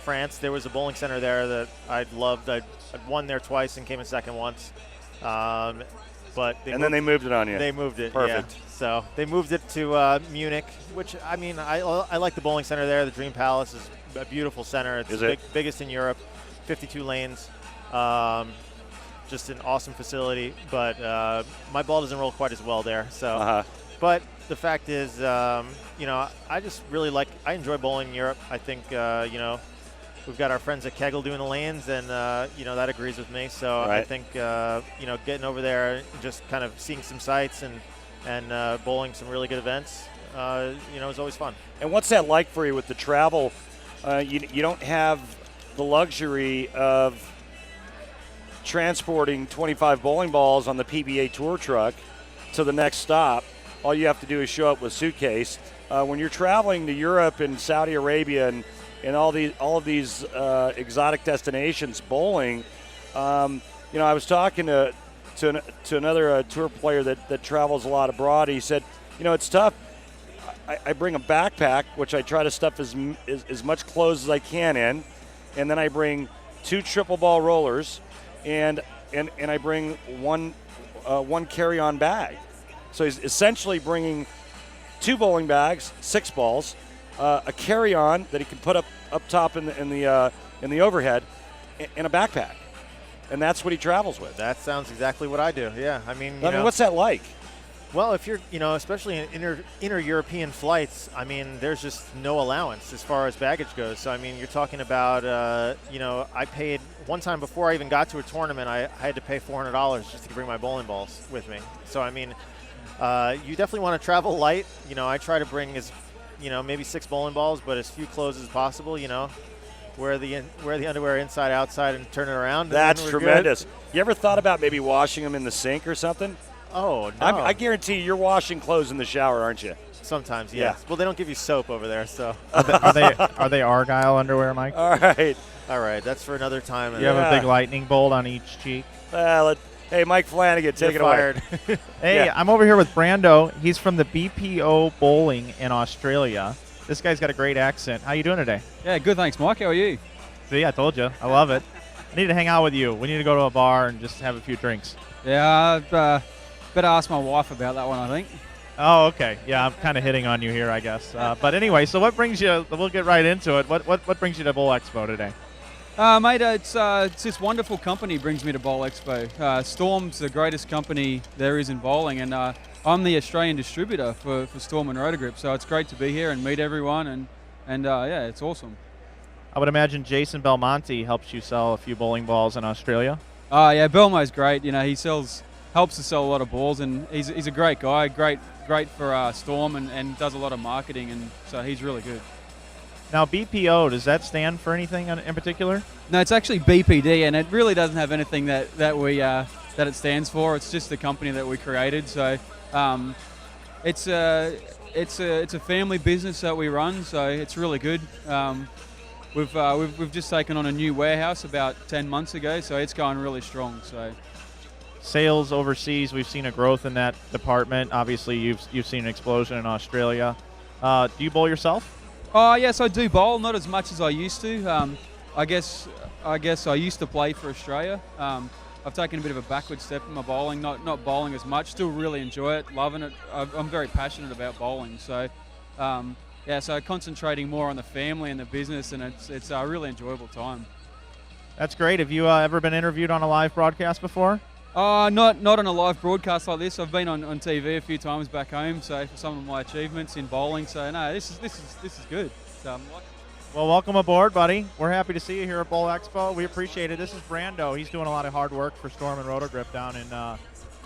France. There was a bowling center there that I'd loved. I'd won there twice and came in second once. But then they moved it on you. They moved it. Perfect. Yeah. So they moved it to Munich, which I mean I like the bowling center there. The Dream Palace is a beautiful center. It's the biggest in Europe, 52 lanes. Just an awesome facility, but my ball doesn't roll quite as well there. So, but the fact is, I just really I enjoy bowling in Europe. I think, we've got our friends at Kegel doing the lanes, and that agrees with me. So Right. I think getting over there, just kind of seeing some sights and bowling some really good events, is always fun. And what's that like for you with the travel? You don't have the luxury of transporting 25 bowling balls on the PBA tour truck to the next stop. All you have to do is show up with a suitcase. When you're traveling to Europe and Saudi Arabia and all of these exotic destinations bowling, I was talking to another tour player that travels a lot abroad. He said, it's tough. I bring a backpack, which I try to stuff as much clothes as I can in, and then I bring 2 triple ball rollers, and I bring one carry-on bag. So he's essentially bringing 2 bowling bags, 6 balls, a carry-on that he can put up top in the overhead, and a backpack, and that's what he travels with. That sounds exactly what I do. Yeah, I mean, what's that like? Well, if you're, especially in inter-European flights, I mean, there's just no allowance as far as baggage goes. So, I mean, you're talking about, I paid one time before I even got to a tournament, I had to pay $400 just to bring my bowling balls with me. So, I mean, you definitely want to travel light. I try to bring maybe 6 bowling balls, but as few clothes as possible, wear the underwear inside, outside, and turn it around. That's tremendous. Good. You ever thought about maybe washing them in the sink or something? Oh, no. I guarantee you're washing clothes in the shower, aren't you? Sometimes, yes. Yeah. Well, they don't give you soap over there, so. Are they Argyle underwear, Mike? All right. That's for another time. You have a big lightning bolt on each cheek. Hey, Mike Flanagan, take it away. Hey, I'm over here with Brando. He's from the BPO Bowling in Australia. This guy's got a great accent. How you doing today? Yeah, good, thanks, Mike. How are you? See, I told you. I love it. I need to hang out with you. We need to go to a bar and just have a few drinks. Yeah, better ask my wife about that one, I think. Oh, okay. Yeah, I'm kind of hitting on you here, I guess. But anyway, so what brings you? We'll get right into it. What brings you to Bowl Expo today? Mate, it's this wonderful company brings me to Bowl Expo. Storm's the greatest company there is in bowling, and I'm the Australian distributor for Storm and Rotagrip. So it's great to be here and meet everyone, and yeah, it's awesome. I would imagine Jason Belmonte helps you sell a few bowling balls in Australia. Yeah, Belmo's great. He helps to sell a lot of balls, and he's a great guy, great for Storm, and does a lot of marketing, and so he's really good. Now, BPO, does that stand for anything in particular? No, it's actually BPD, and it really doesn't have anything that it stands for. It's just the company that we created. So it's a family business that we run, so it's really good. We've just taken on a new warehouse about 10 months ago, so it's going really strong. So sales overseas, we've seen a growth in that department. Obviously, you've seen an explosion in Australia. Do you bowl yourself? Yes, I do bowl, not as much as I used to. I guess I used to play for Australia. I've taken a bit of a backward step in my bowling, not bowling as much. Still really enjoy it, loving it. I'm very passionate about bowling, so so concentrating more on the family and the business, and it's a really enjoyable time. That's great. Have you ever been interviewed on a live broadcast before? Not on a live broadcast like this. I've been on TV a few times back home, so for some of my achievements in bowling. So no, this is good. So, well, welcome aboard, buddy. We're happy to see you here at Bowl Expo. We appreciate it. This is Brando. He's doing a lot of hard work for Storm and Rotagrip down in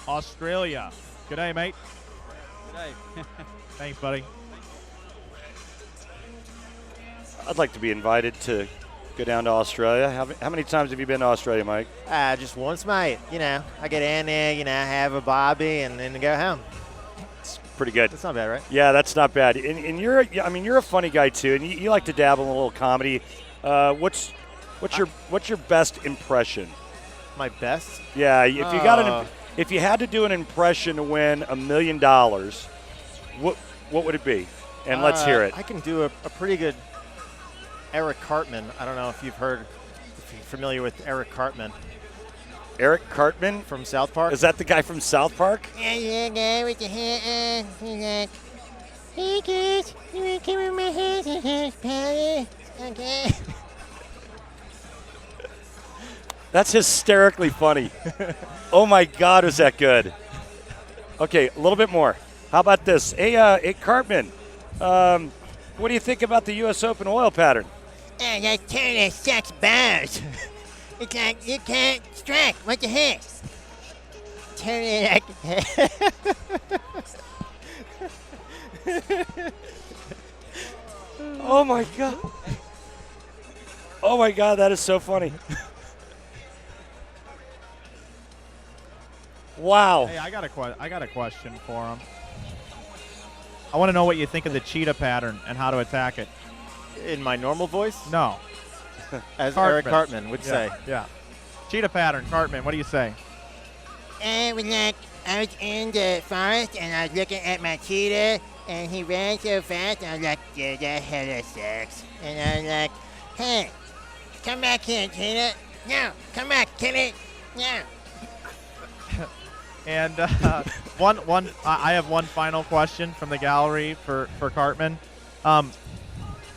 Australia. Good day, mate. Good day. Thanks, buddy. I'd like to be invited to go down to Australia. How many times have you been to Australia, Mike? Just once, mate. I get in there, have a barbie, and then go home. It's pretty good. That's not bad, right? Yeah, that's not bad. And you're a funny guy too, and you like to dabble in a little comedy. What's your best impression? My best? Yeah, if you had to do an impression to win $1 million, what would it be? And let's hear it. I can do a pretty good Eric Cartman. I don't know if you're familiar with Eric Cartman. Eric Cartman? From South Park? Is that the guy from South Park? Yeah, guy with the hair. Hey, guys, you want to come in my house? Patty? Okay. That's hysterically funny. Oh, my God, is that good. Okay, a little bit more. How about this? Hey, Cartman, what do you think about the U.S. Open oil pattern? Oh, that turtle sucks balls. It's like you can't strike. What the heck? Turn it like. Oh my god. Oh my god, that is so funny. Wow. Hey, I got a question for him. I want to know what you think of the cheetah pattern and how to attack it. In my normal voice? No. As Cartman. Eric Cartman would say. Yeah. Cheetah pattern, Cartman, what do you say? I was in the forest and I was looking at my cheetah and he ran so fast and I was like, dude, that hella sucks. And I was like, hey, come back here, cheetah. No, come back, kill it. No. And I have one final question from the gallery for Cartman.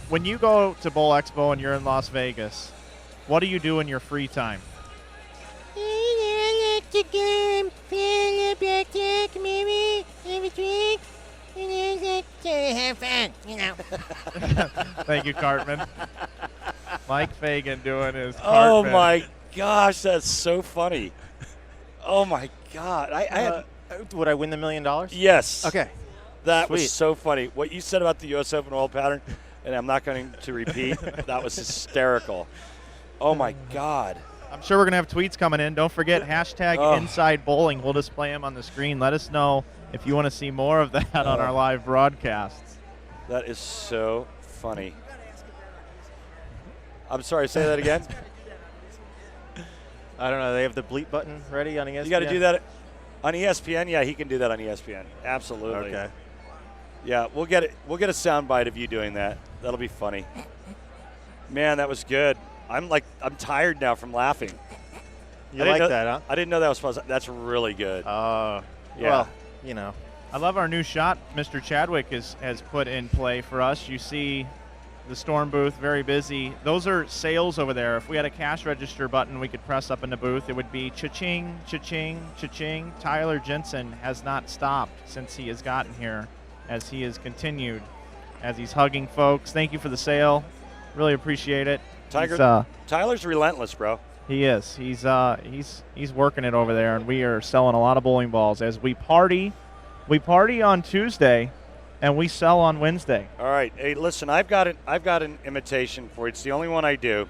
When you go to Bowl Expo and you're in Las Vegas, what do you do in your free time? I like to go play a blackjack, maybe have a drink, and I like to have fun, you know. Thank you, Cartman. Mike Fagan doing his Oh Cartman. my gosh, that's so funny. Oh my god. Would I win the $1 million? Yes. Okay. That Sweet. was so funny. What you said about the U.S. Open oil pattern, and I'm not going to repeat, that was hysterical. Oh my god. I'm sure we're going to have tweets coming in. Don't forget, hashtag Inside Bowling. We'll display them on the screen. Let us know if you want to see more of that on our live broadcasts. That is so funny. I'm sorry, say that again. I don't know. They have the bleep button ready on ESPN? You got to do that on ESPN? Yeah, he can do that on ESPN. Absolutely. Okay. Yeah, we'll get it. We'll get a soundbite of you doing that. That'll be funny. Man, that was good. I'm tired now from laughing. You like that, huh? I didn't know that was possible. That's really good. Yeah. Well, you know. I love our new shot Mr. Chadwick has put in play for us. You see the Storm booth very busy. Those are sales over there. If we had a cash register button we could press up in the booth, it would be cha-ching, cha-ching, cha-ching. Tyler Jensen has not stopped since he has gotten here, as he has continued, as he's hugging folks. Thank you for the sale. Really appreciate it. Tyler's relentless, bro. He is. He's working it over there, and we are selling a lot of bowling balls as we party. We party on Tuesday, and we sell on Wednesday. All right. Hey, listen, I've got an imitation for you. It's the only one I do,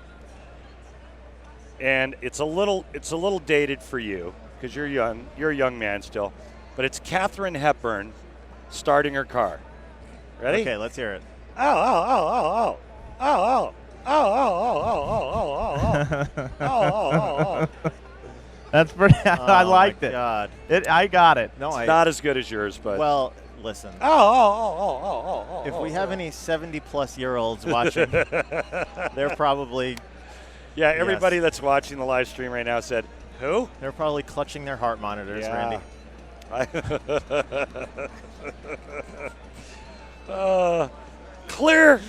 and it's a little dated for you because you're young. You're a young man still, but it's Katharine Hepburn starting her car. Ready? Okay, let's hear it. Oh, oh, oh, oh, oh, oh, oh. Oh, oh, oh, oh, oh, oh, oh, oh. That's pretty. I liked it. God. I got it. No, it's not as good as yours, but. Well, listen. Oh. If we have any 70-plus-year-olds watching, they're probably. Yeah, everybody that's watching the live stream right now said, "Who?" They're probably clutching their heart monitors, Randy. Clear.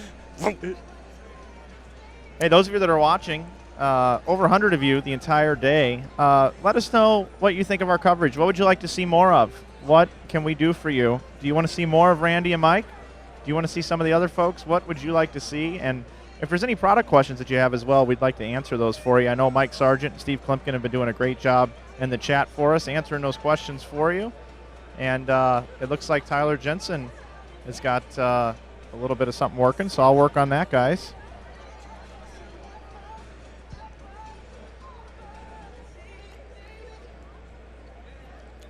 Hey, those of you that are watching, over 100 of you the entire day, let us know what you think of our coverage. What would you like to see more of? What can we do for you? Do you want to see more of Randy and Mike? Do you want to see some of the other folks? What would you like to see? And if there's any product questions that you have as well, we'd like to answer those for you. I know Mike Sargent and Steve Klimpkin have been doing a great job in the chat for us, answering those questions for you. And it looks like Tyler Jensen has got a little bit of something working, so I'll work on that, guys.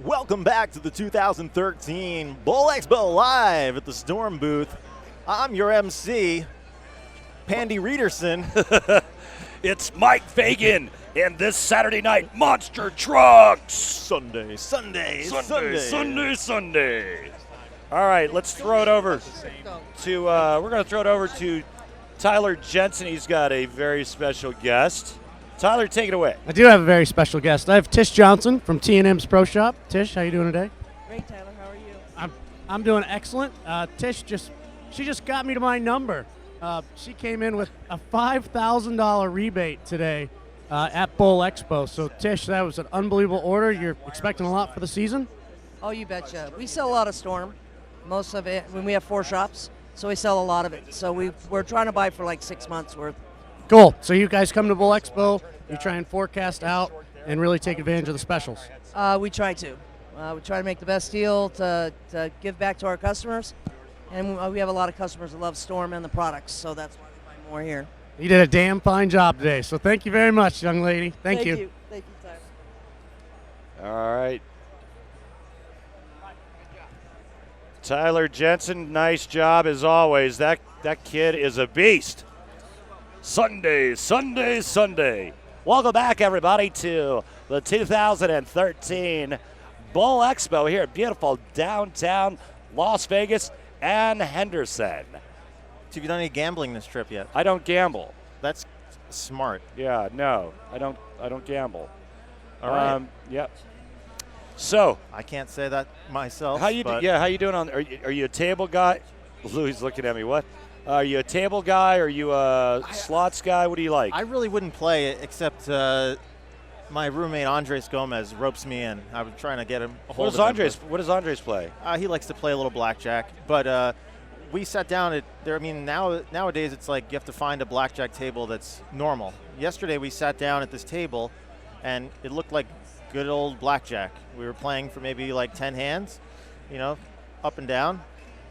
Welcome back to the 2013 Bowl Expo live at the Storm booth. I'm your MC, Pandy Reederson. It's Mike Fagan, and this Saturday night, Monster Trucks. Sunday. All right, let's throw it over to. We're going to throw it over to Tyler Jensen. He's got a very special guest. Tyler, take it away. I do have a very special guest. I have Tish Johnson from T&M's Pro Shop. Tish, how you doing today? Great, Tyler. How are you? I'm doing excellent. Tish just got me to my number. She came in with a $5,000 rebate today at Bowl Expo. So Tish, that was an unbelievable order. You're expecting a lot for the season? Oh, you betcha. We sell a lot of Storm, most of it. When we have 4 shops, so we sell a lot of it. So we're trying to buy for like 6 months worth. Cool. So you guys come to Bowl Expo, you try and forecast out and really take advantage of the specials. We try to. We try to make the best deal to give back to our customers. And we have a lot of customers that love Storm and the products, so that's why they buy more here. You did a damn fine job today. So thank you very much, young lady. Thank you. Thank you, Tyler. All right. Tyler Jensen, nice job as always. That kid is a beast. Sunday. Welcome back, everybody, to the 2013 Bowl Expo here at beautiful downtown Las Vegas and Henderson. So have you done any gambling this trip yet? I don't gamble. That's smart. Yeah, no, I don't gamble. All right. Yep. So I can't say that myself. How you doing on? Are you a table guy? Louis looking at me. What? Are you a table guy? Are you a slots guy? What do you like? I really wouldn't play it except my roommate Andres Gomez ropes me in. I was trying to get him a hold of him. What does Andres play? He likes to play a little blackjack, but we sat down at there. I mean, nowadays it's like you have to find a blackjack table that's normal. Yesterday we sat down at this table, and it looked like good old blackjack. We were playing for maybe like 10 hands, up and down,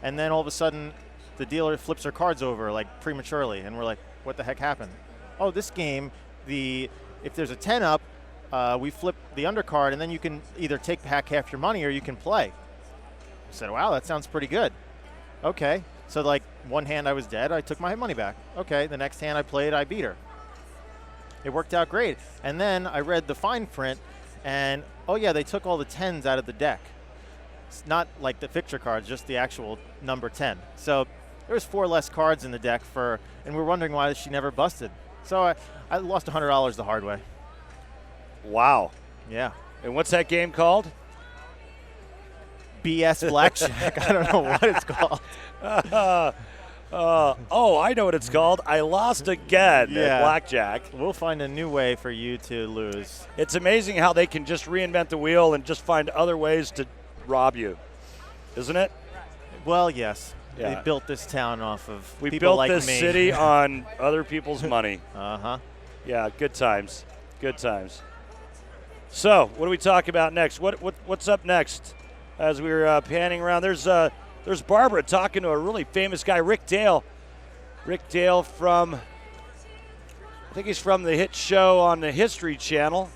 and then all of a sudden the dealer flips her cards over like prematurely, and we're like, what the heck happened? Oh, this game, if there's a 10 up, we flip the undercard, and then you can either take back half your money or you can play. I said, wow, that sounds pretty good. Okay, so like one hand I was dead, I took my money back. Okay, the next hand I played, I beat her. It worked out great. And then I read the fine print, and oh yeah, they took all the 10s out of the deck. It's not like the fixture cards, just the actual number 10. So there was 4 less cards in the deck and we're wondering why she never busted. So I lost $100 the hard way. Wow. Yeah. And what's that game called? BS Blackjack. I don't know what it's called. I know what it's called. I lost again at blackjack. We'll find a new way for you to lose. It's amazing how they can just reinvent the wheel and just find other ways to rob you, isn't it? Well, yes. Yeah. They built this town off of we people built like this me. city on other people's money. Uh-huh. Yeah, good times. Good times. So, what do we talk about next? What's up next? As we were panning around, there's Barbara talking to a really famous guy, Rick Dale. Rick Dale I think he's from the hit show on the History Channel.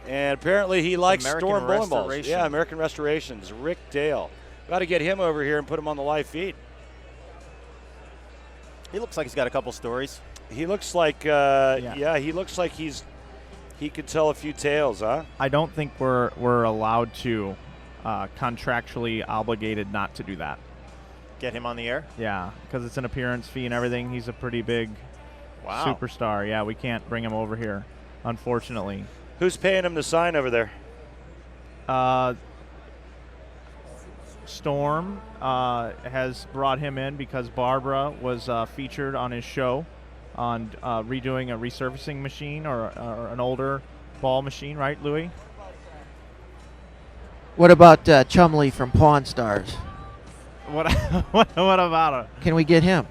And apparently he likes American Storm bowling balls. Restoration. Yeah, American Restorations. Rick Dale. Got to get him over here and put him on the live feed. He looks like he's got a couple stories. He looks like, he looks like he could tell a few tales, huh? I don't think we're allowed to, contractually obligated not to do that. Get him on the air? Yeah, because it's an appearance fee and everything. He's a pretty big superstar. Yeah, we can't bring him over here, unfortunately. Who's paying him to sign over there? Storm has brought him in because Barbara was featured on his show on redoing a resurfacing machine or an older ball machine, right, Louis? What about Chumley from Pawn Stars? What about him? Can we get him?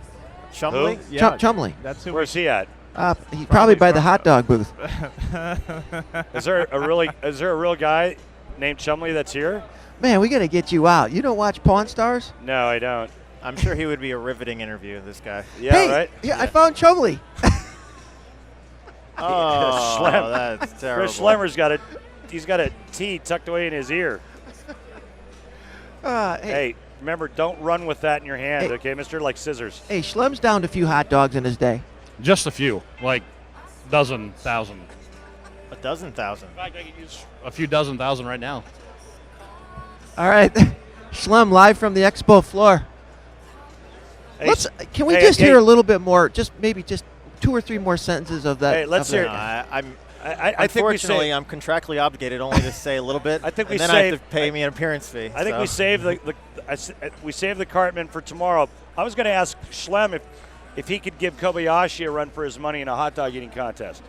Chumley? Yeah, Chumley. That's who. Where's he at? He's probably by the hot dog booth. Is there a real guy named Chumley that's here? Man, we got to get you out. You don't watch Pawn Stars? No, I don't. I'm sure he would be a riveting interview, this guy. Yeah, hey, right? Yeah, I found Chumley. Oh, that's terrible. Chris Schlemer's got a T tucked away in his ear. Hey, remember, don't run with that in your hand, okay, mister? Like scissors. Hey, Schlem's downed a few hot dogs in his day. Just a few, like dozen thousand. A dozen thousand? In fact, I could use a few dozen thousand right now. All right. Schlem, live from the expo floor. Hey, can we hear a little bit more, maybe 2 or 3 more sentences of that? Hey, let's hear it. I think I'm contractually obligated only to say a little bit. I think and then I have to pay me an appearance fee. I think we saved the Cartman for tomorrow. I was going to ask Schlem if he could give Kobayashi a run for his money in a hot dog eating contest.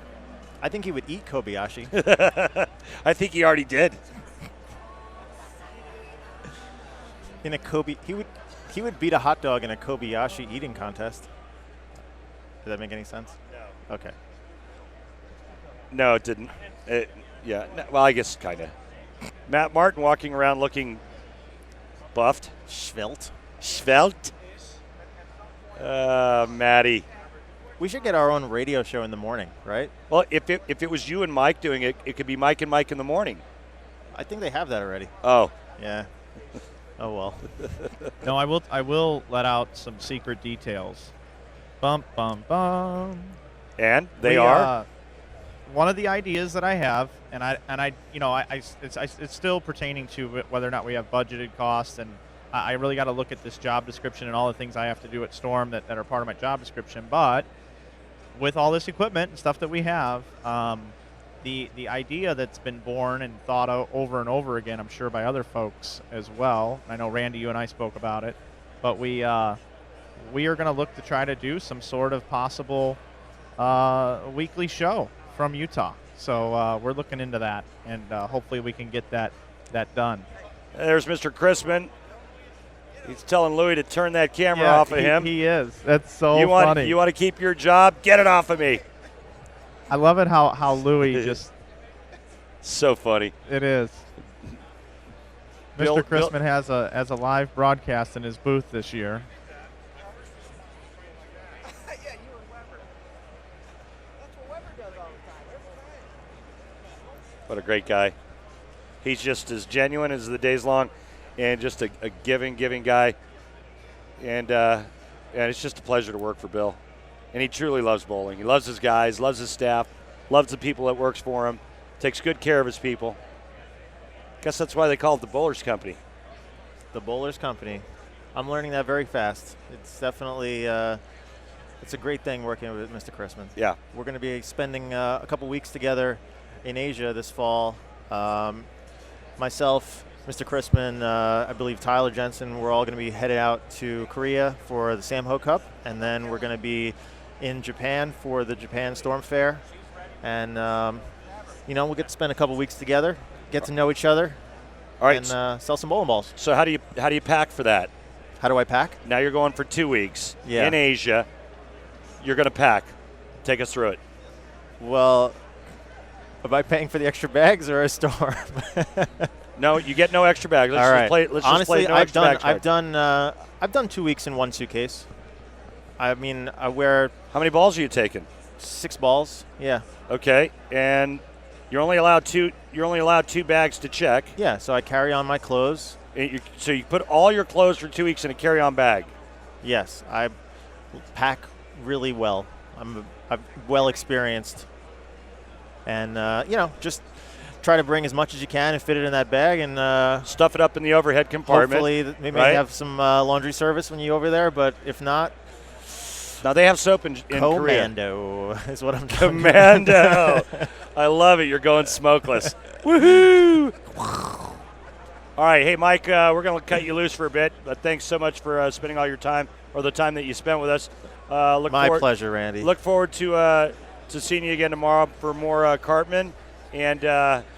I think he would eat Kobayashi. I think he already did. In a he would beat a hot dog in a Kobayashi eating contest. Does that make any sense? No. Okay. No, it didn't. Yeah. Well, I guess kind of. Matt Martin walking around looking buffed. Svelte. Matty. We should get our own radio show in the morning, right? Well, if it was you and Mike doing it, it could be Mike and Mike in the morning. I think they have that already. Oh. Yeah. Oh, well. No, I will let out some secret details. Bum, bum, bum. And they are? One of the ideas that I have, and I it's still pertaining to whether or not we have budgeted costs, and I really got to look at this job description and all the things I have to do at Storm that are part of my job description. But with all this equipment and stuff that we have, the idea that's been born and thought over and over again, I'm sure by other folks as well. I know Randy, you and I spoke about it, but we are going to look to try to do some sort of possible weekly show from Utah. So we're looking into that, and hopefully we can get that done. There's Mr. Chrisman. He's telling Louie to turn that camera off of him. He is. That's so funny. You want to keep your job? Get it off of me. I love it how Louie just. So funny. It is. Mr. Chrisman has a live broadcast in his booth this year. What a great guy. He's just as genuine as the day's long, and just a giving guy. And it's just a pleasure to work for Bill. And he truly loves bowling. He loves his guys, loves his staff, loves the people that works for him, takes good care of his people. Guess that's why they call it the Bowlers Company. The Bowlers Company. I'm learning that very fast. It's definitely it's a great thing working with Mr. Chrisman. Yeah. We're going to be spending a couple weeks together in Asia this fall. Myself, Mr. Chrisman, I believe Tyler Jensen, we're all going to be headed out to Korea for the Samho Cup, and then we're going to be in Japan for the Japan Storm Fair. And, we'll get to spend a couple weeks together, get to know each other, all right, and sell some bowling balls. So how do you pack for that? How do I pack? Now you're going for 2 weeks in Asia. You're going to pack. Take us through it. Well, am I paying for the extra bags or a Storm? No, you get no extra bags. Let's All right. just play. Let's Honestly, just play no extra bags. I've done 2 weeks in one suitcase. I mean, I wear. How many balls are you taking? 6 balls. Yeah. Okay, and you're only allowed 2. You're only allowed 2 bags to check. Yeah. So I carry on my clothes. So you put all your clothes for 2 weeks in a carry-on bag. Yes, I pack really well. I'm well experienced, and just try to bring as much as you can and fit it in that bag, and stuff it up in the overhead compartment. Hopefully, they may have some laundry service when you're over there, but if not, now they have soap in Korea. Commando is what I'm talking Commando. I love it. You're going smokeless. Woohoo! All right, hey Mike, we're going to cut you loose for a bit, but thanks so much for spending all your time, or the time that you spent with us. My pleasure, Randy. Look forward to seeing you again tomorrow for more Cartman. And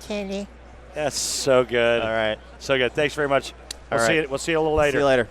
Candy. That's so good. All right. So good. Thanks very much. We'll see you a little later. See you later.